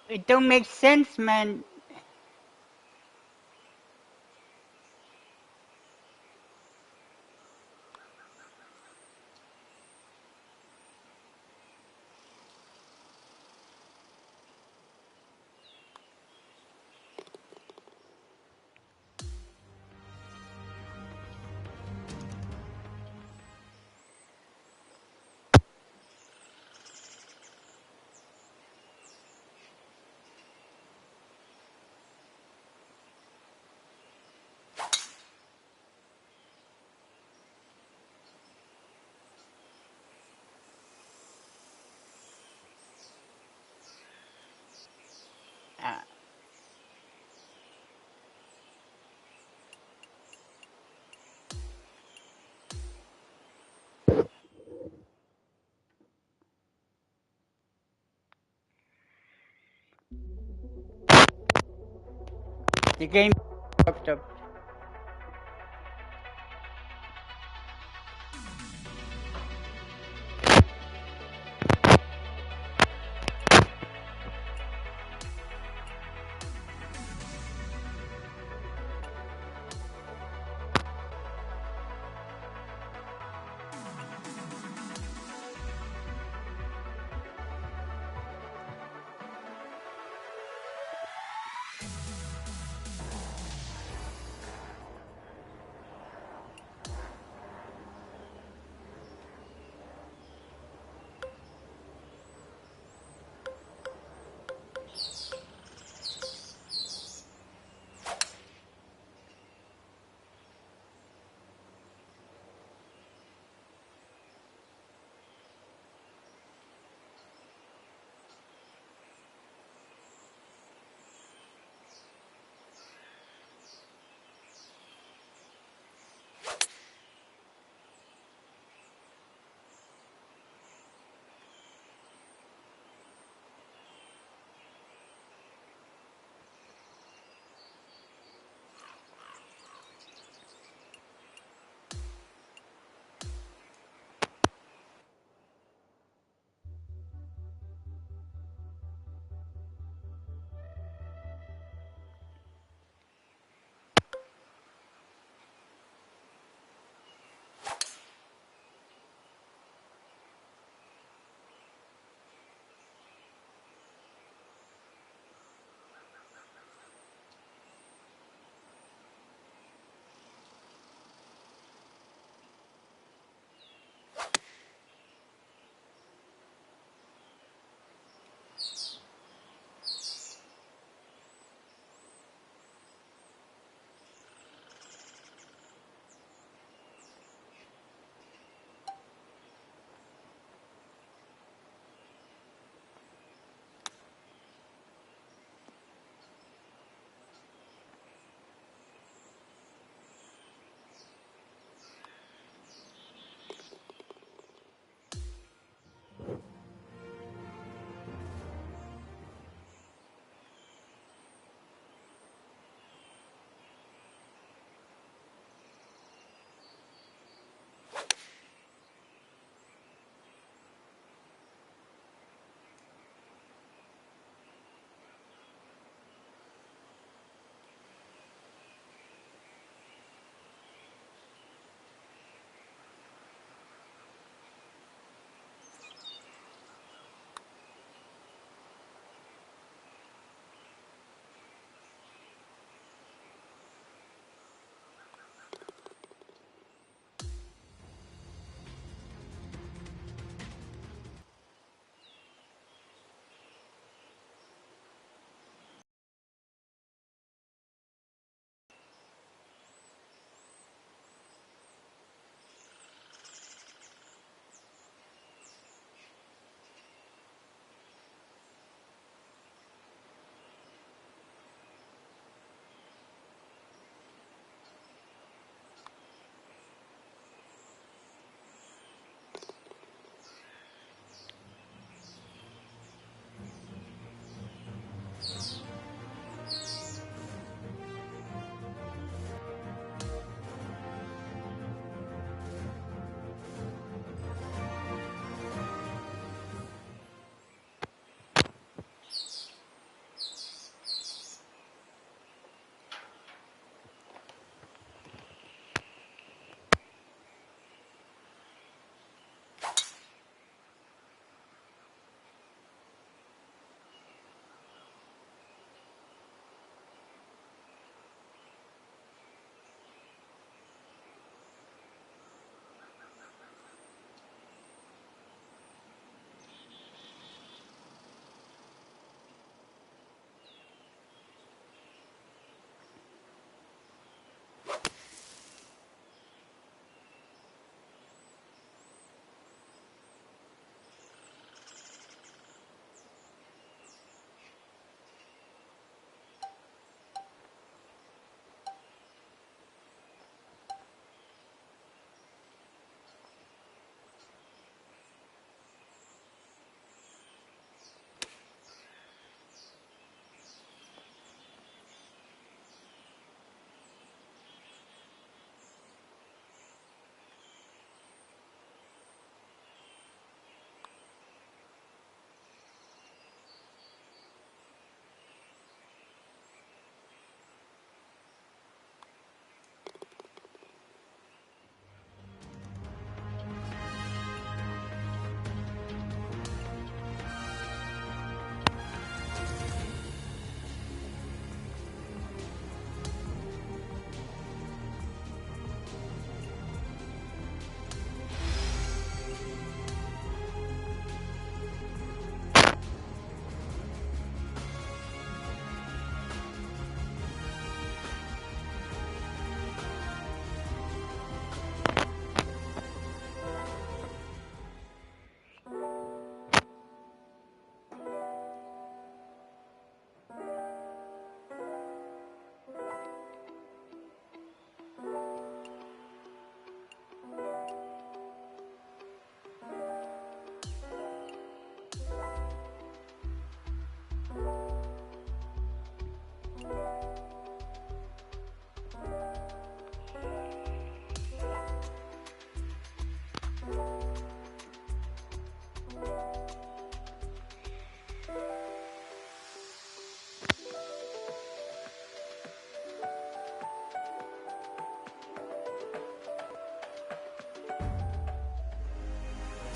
It don't make sense, man. Uh, the game fucked up.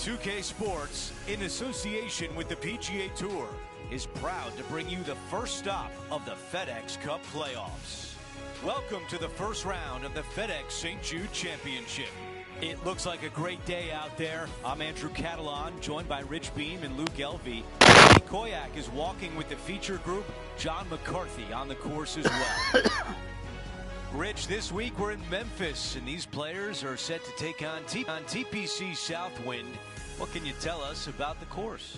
2K Sports, in association with the PGA Tour, is proud to bring you the first stop of the FedEx Cup playoffs. Welcome to the first round of the FedEx St. Jude Championship. It looks like a great day out there. I'm Andrew Catalan, joined by Rich Beam and Luke Elvey. Andy Koyak is walking with the feature group, John McCarthy on the course as well. Rich, this week we're in Memphis, and these players are set to take on TPC Southwind. What can you tell us about the course?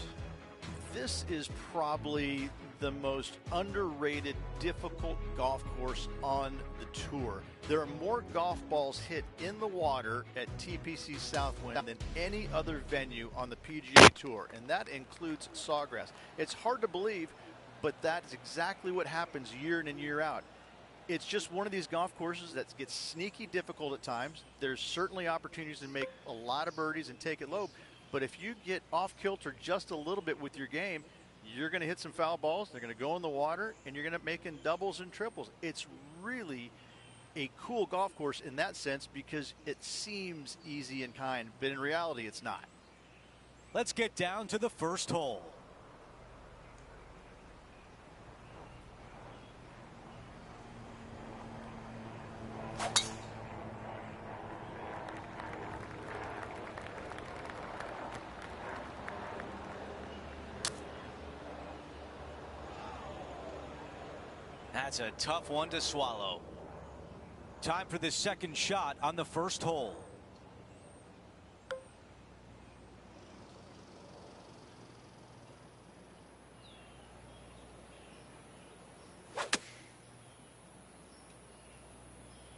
This is probably the most underrated, difficult golf course on the tour. There are more golf balls hit in the water at TPC Southwind than any other venue on the PGA Tour, and that includes Sawgrass. It's hard to believe, but that's exactly what happens year in and year out. It's just one of these golf courses that gets sneaky difficult at times. There's certainly opportunities to make a lot of birdies and take it low, but if you get off kilter just a little bit with your game, you're going to hit some foul balls, they're going to go in the water, and you're going to make in doubles and triples. It's really a cool golf course in that sense because it seems easy and kind, but in reality it's not. Let's get down to the first hole. That's a tough one to swallow. Time for the second shot on the first hole.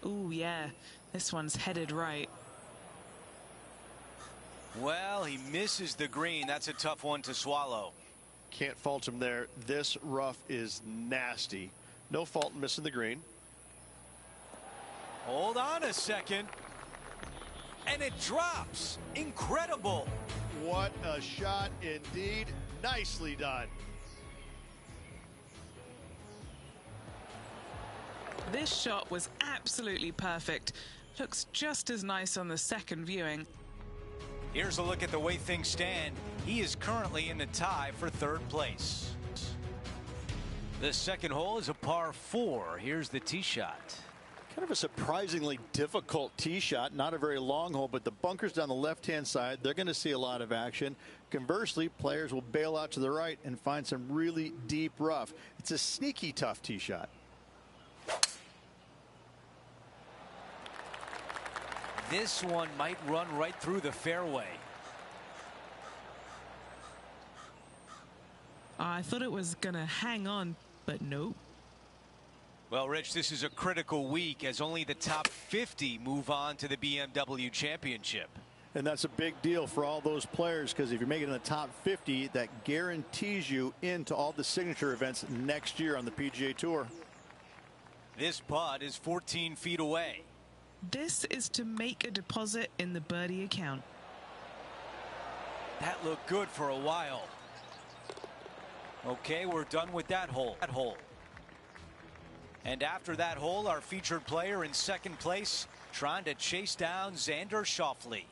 Ooh, yeah, this one's headed right. Well, he misses the green. That's a tough one to swallow. Can't fault him there. This rough is nasty. No fault in missing the green. Hold on a second. And it drops. Incredible. What a shot indeed. Nicely done. This shot was absolutely perfect. Looks just as nice on the second viewing. Here's a look at the way things stand. He is currently in the tie for third place. The second hole is a par 4. Here's the tee shot. Kind of a surprisingly difficult tee shot, not a very long hole, but the bunkers down the left-hand side, they're going to see a lot of action. Conversely, players will bail out to the right and find some really deep rough. It's a sneaky tough tee shot. This one might run right through the fairway. I thought it was gonna hang on, but nope. Well, Rich, this is a critical week as only the top 50 move on to the BMW Championship. And that's a big deal for all those players, because if you're making the top 50, that guarantees you into all the signature events next year on the PGA Tour. This putt is 14 feet away. This is to make a deposit in the birdie account. That looked good for a while. Okay, we're done with that hole. And after that hole, our featured player in second place trying to chase down Xander Schauffele.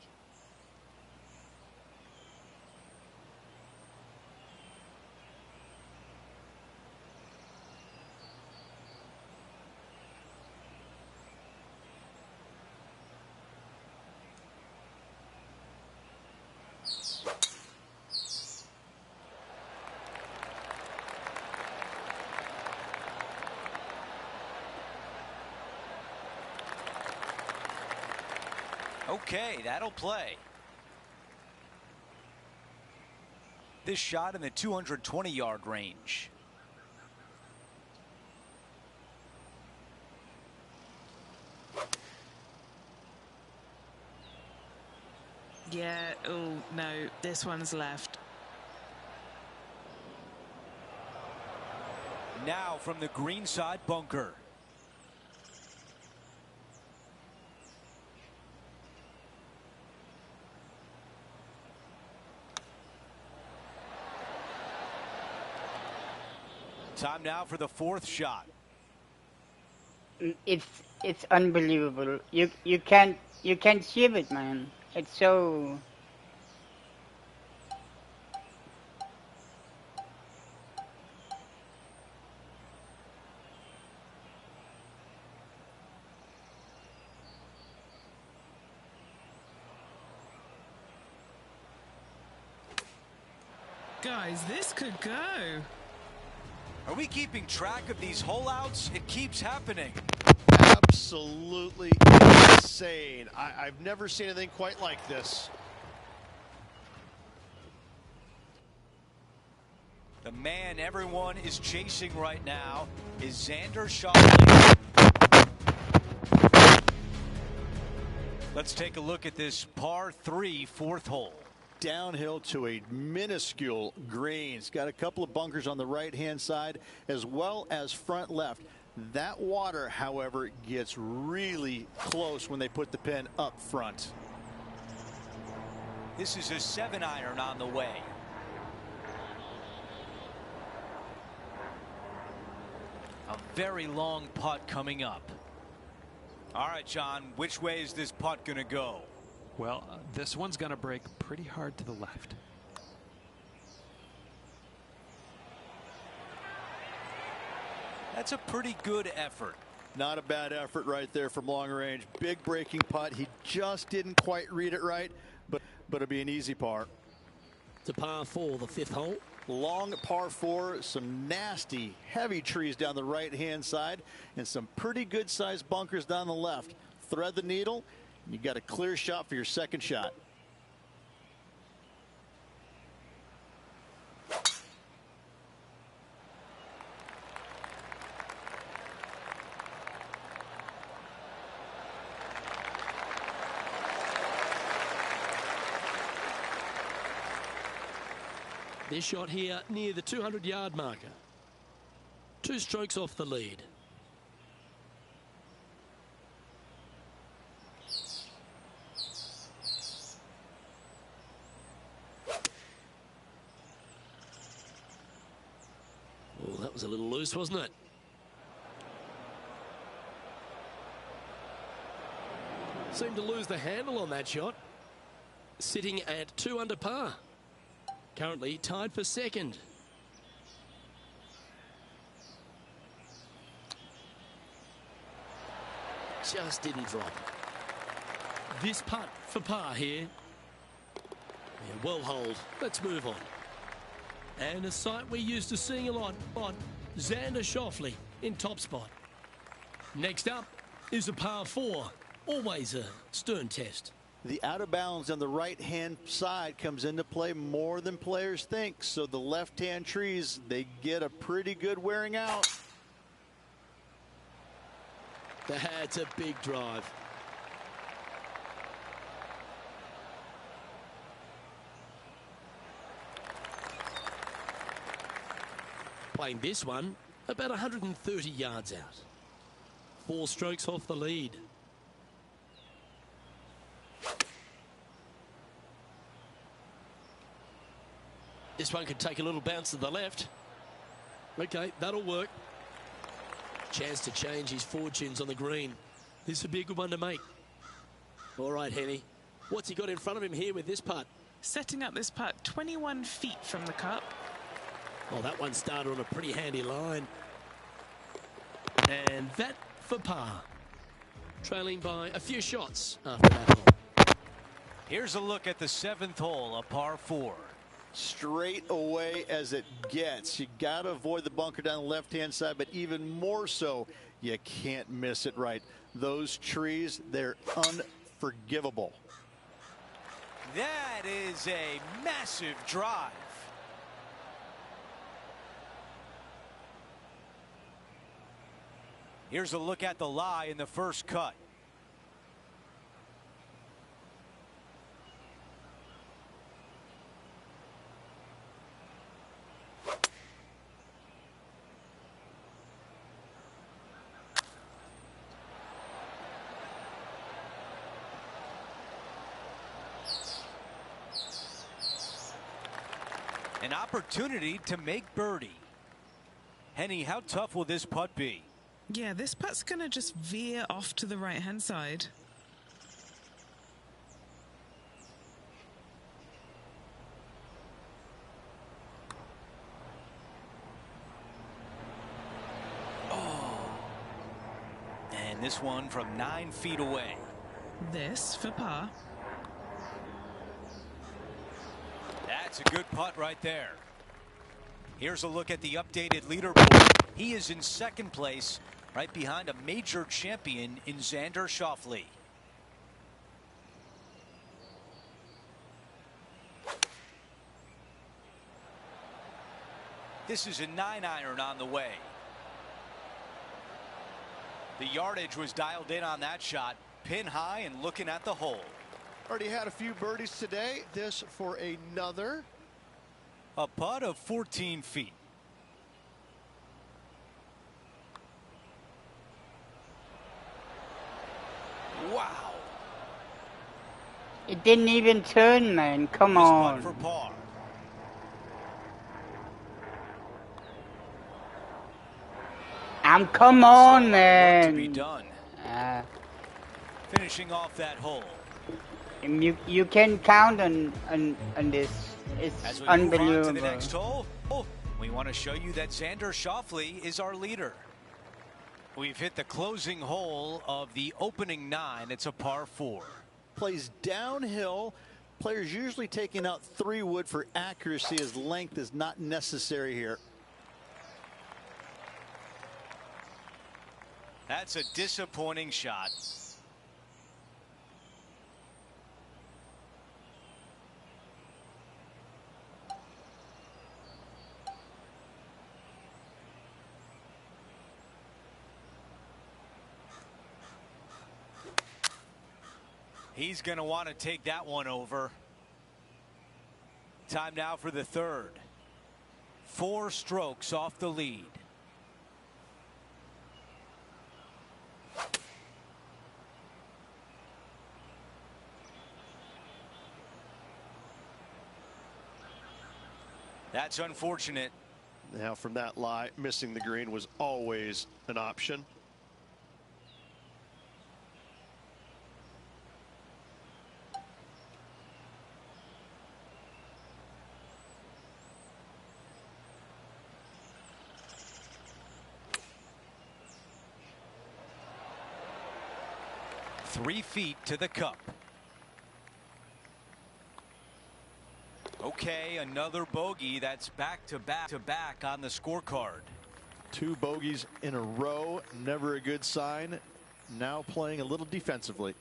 Okay, that'll play. This shot in the 220-yard range. Yeah, oh no, this one's left. Now from the green side bunker. Time now for the fourth shot. It's unbelievable. You can't ship it, man. It's so Guys, this could go. Are we keeping track of these hole outs? It keeps happening. Absolutely insane. I've never seen anything quite like this. The man everyone is chasing right now is Xander Schauffele. Let's take a look at this par 3 fourth hole. Downhill to a minuscule green. It's got a couple of bunkers on the right-hand side as well as front left. That water, however, gets really close when they put the pin up front. This is a 7-iron on the way. A very long putt coming up. All right, John, which way is this putt going to go? Well, this one's going to break pretty hard to the left. That's a pretty good effort. Not a bad effort right there from long range. Big breaking putt. He just didn't quite read it right, but it'll be an easy par. To par 4, the 5th hole. Long par 4, some nasty heavy trees down the right hand side and some pretty good sized bunkers down the left. Thread the needle, you got a clear shot for your second shot. This shot here near the 200-yard marker. 2 strokes off the lead. Oh, that was a little loose, wasn't it? Seemed to lose the handle on that shot. Sitting at 2 under par. Currently tied for second. Just didn't drop. This putt for par here. Yeah, well holed. Let's move on. And a sight we're used to seeing a lot on Xander Schauffele in top spot. Next up is a par 4. Always a stern test. The out of bounds on the right hand side comes into play more than players think. So the left hand trees, they get a pretty good wearing out. That's a big drive. Playing this one about 130 yards out. 4 strokes off the lead. This one could take a little bounce to the left. Okay, that'll work. Chance to change his fortunes on the green. This would be a good one to make. All right, Henny. What's he got in front of him here with this putt? Setting up this putt 21 feet from the cup. Oh, that one started on a pretty handy line. And that for par. Trailing by a few shots after that hole. Here's a look at the 7th hole, a par 4. Straight away as it gets. You got to avoid the bunker down the left hand side, but even more so, you can't miss it right. Those trees, they're unforgivable. That is a massive drive. Here's a look at the lie in the first cut. An opportunity to make birdie. Henny, how tough will this putt be? Yeah, this putt's going to just veer off to the right-hand side. Oh. And this one from 9 feet away. This for par. That's a good putt right there. Here's a look at the updated leaderboard. He is in second place, right behind a major champion in Xander Schauffele. This is a 9-iron on the way. The yardage was dialed in on that shot. Pin high and looking at the hole. Already had a few birdies today. This for another. A putt of 14 feet. Wow. It didn't even turn, man. Come This on. putt for par. Come on, Still a lot of work man. to be done. Finishing off that hole. You can count on this. It's As we unbelievable. move on to the next hole, we want to show you that Xander Schauffele is our leader. We've hit the closing hole of the opening 9. It's a par 4. Plays downhill. Players usually taking out 3 wood for accuracy, as length is not necessary here. That's a disappointing shot. He's going to want to take that one over. Time now for the third. 4 strokes off the lead. That's unfortunate. Now from that lie, missing the green was always an option. Three feet to the cup. Okay, another bogey. That's back to back on the scorecard. 2 bogeys in a row, never a good sign. Now playing a little defensively.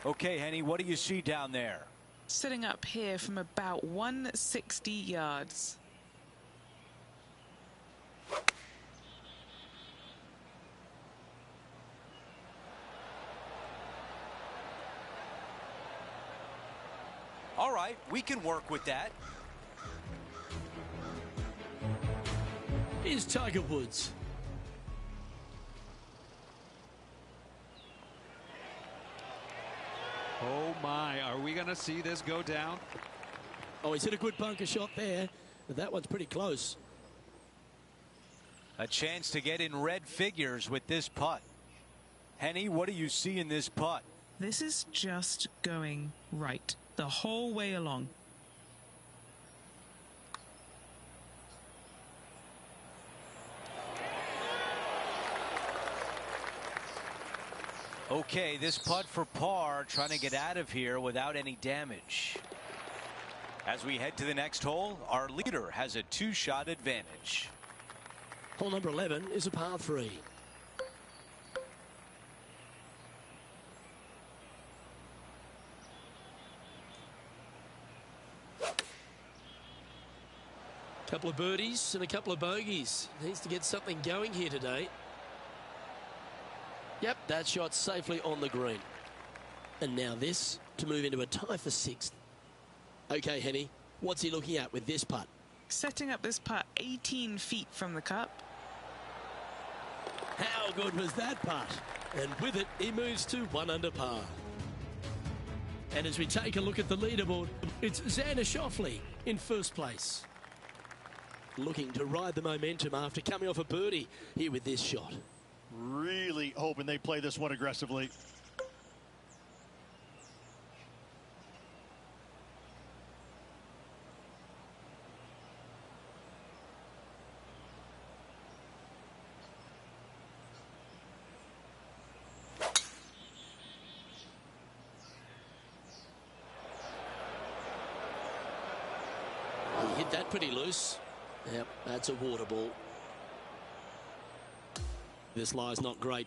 Okay, Henny, what do you see down there? Sitting up here from about 160 yards. All right, we can work with that. Here's Tiger Woods. Oh my, are we going to see this go down? Oh, he's hit a good bunker shot there, but that one's pretty close. A chance to get in red figures with this putt. Henny, what do you see in this putt? This is just going right the whole way along. Okay, this putt for par, trying to get out of here without any damage. As we head to the next hole, our leader has a 2-shot advantage. Hole number 11 is a par 3. Couple of birdies and a couple of bogeys. Needs to get something going here today. Yep, that shot safely on the green. And now this to move into a tie for 6th. Okay, Henny, what's he looking at with this putt? Setting up this putt 18 feet from the cup. How good was that putt? And with it, he moves to 1 under par. And as we take a look at the leaderboard, it's Xander Schauffele in first place. Looking to ride the momentum after coming off a birdie here with this shot. Really hoping they play this one aggressively. Hit that pretty loose. Yep, that's a water ball. This lie's not great.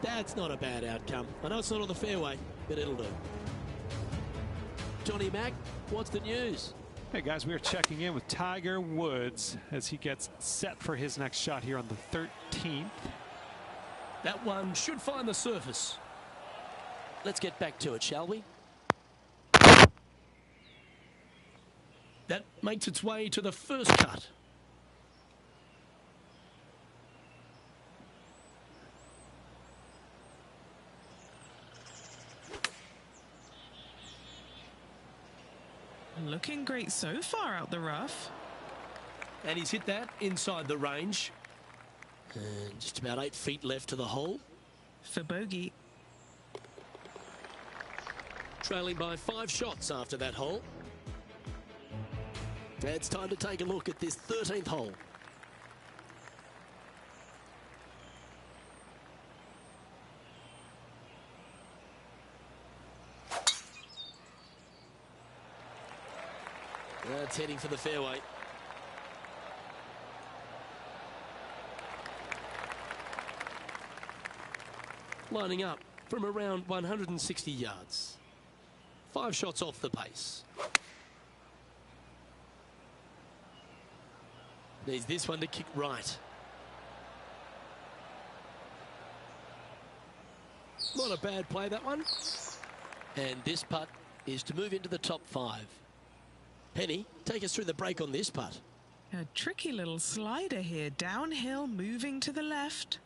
That's not a bad outcome. I know it's not on the fairway, but it'll do. Johnny Mack, what's the news? Hey guys, we are checking in with Tiger Woods as he gets set for his next shot here on the 13th. That one should find the surface. Let's get back to it, shall we? That makes its way to the first cut. Looking great so far out the rough. And he's hit that inside the range. And just about 8 feet left to the hole. For bogey. Trailing by 5 shots after that hole. It's time to take a look at this 13th hole. That's heading for the fairway. Lining up from around 160 yards. 5 shots off the pace. Needs this one to kick right. Not a bad play, that one. And this putt is to move into the top 5. Penny, take us through the break on this putt. A tricky little slider here. Downhill, moving to the left.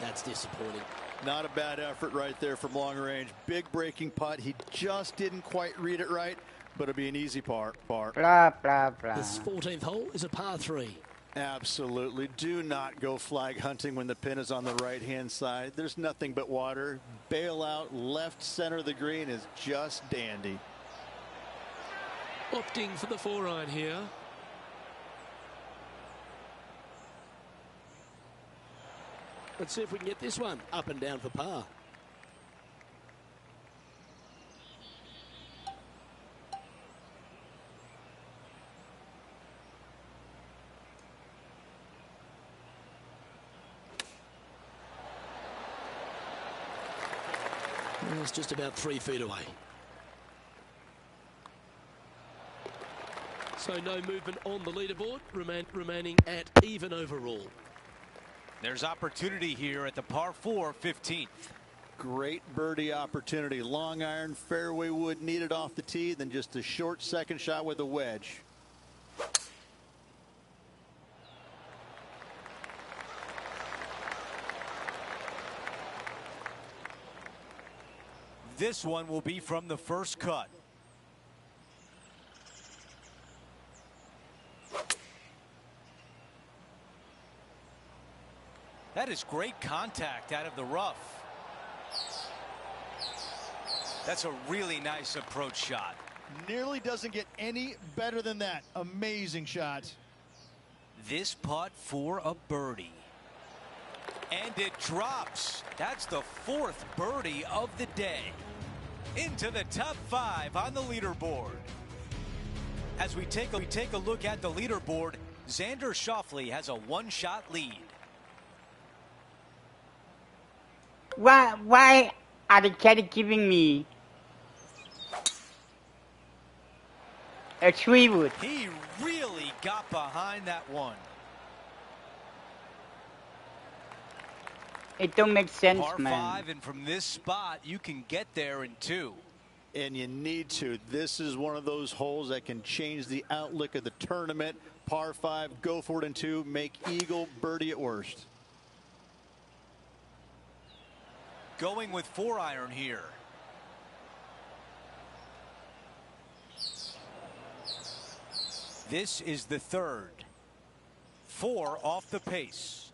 That's disappointing. Not a bad effort right there from long range. Big breaking putt. He just didn't quite read it right, but it'll be an easy par. Blah, blah, blah. This 14th hole is a par 3. Absolutely. Do not go flag hunting when the pin is on the right-hand side. There's nothing but water. Bail out left center of the green is just dandy. Opting for the 4-iron here. Let's see if we can get this one up and down for par. It's just about 3 feet away. So no movement on the leaderboard, remaining at even overall. There's opportunity here at the par 4 15th. Great birdie opportunity. Long iron, fairway wood needed off the tee, then just a short second shot with a wedge. This one will be from the first cut. That is great contact out of the rough. That's a really nice approach shot. Nearly doesn't get any better than that. Amazing shot. This putt for a birdie. And it drops. That's the 4th birdie of the day. Into the top 5 on the leaderboard. As we take a look at the leaderboard, Xander Schauffele has a 1-shot lead. Why are they giving me a 3-wood? He really got behind that one. It don't make sense, Par man. 5, and from this spot, you can get there in 2. And you need to. This is one of those holes that can change the outlook of the tournament. Par 5, go for it in 2, make eagle, birdie at worst. Going with 4-iron here. This is the 3rd. 4 off the pace.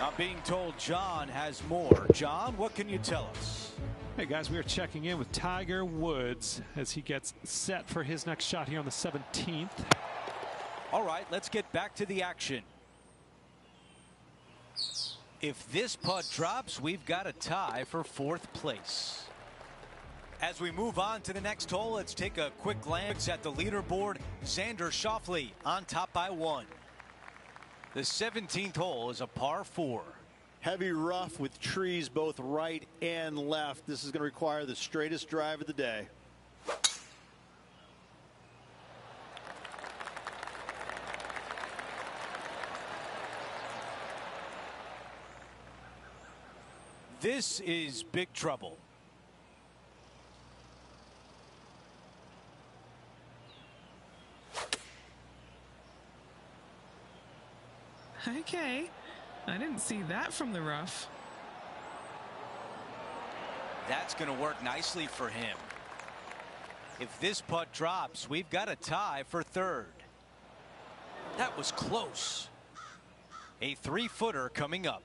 I'm being told John has more. John, what can you tell us? Hey guys, we are checking in with Tiger Woods as he gets set for his next shot here on the 17th. All right, let's get back to the action. If this putt drops, we've got a tie for 4th place. As we move on to the next hole, let's take a quick glance at the leaderboard. Xander Schauffele on top by 1. The 17th hole is a par 4. Heavy rough with trees both right and left. This is going to require the straightest drive of the day. This is big trouble. Okay, I didn't see that from the rough. That's going to work nicely for him. If this putt drops, we've got a tie for 3rd. That was close. A 3-footer coming up.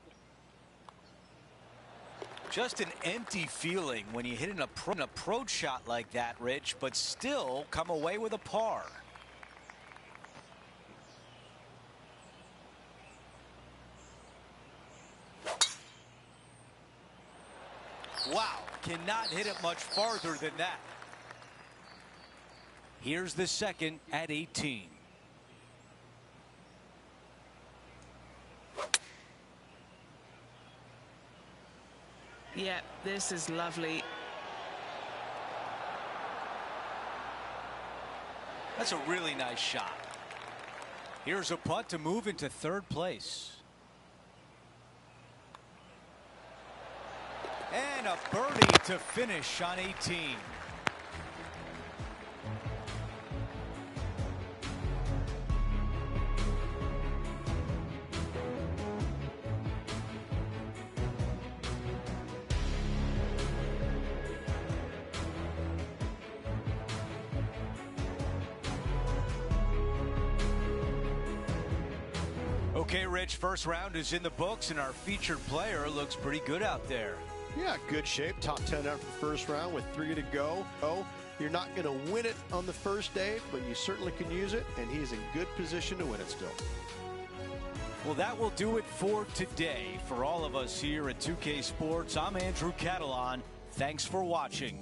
Just an empty feeling when you hit an approach shot like that, Rich, but still come away with a par. Wow, cannot hit it much farther than that. Here's the second at 18. Yeah, this is lovely. That's a really nice shot. Here's a putt to move into 3rd place. And a birdie to finish on 18. Okay, Rich, first round is in the books, and our featured player looks pretty good out there. Yeah, good shape. Top 10 after the first round with 3 to go. Oh, you're not going to win it on the first day, but you certainly can use it, and he's in good position to win it still. Well, that will do it for today. For all of us here at 2K Sports, I'm Andrew Catalan. Thanks for watching.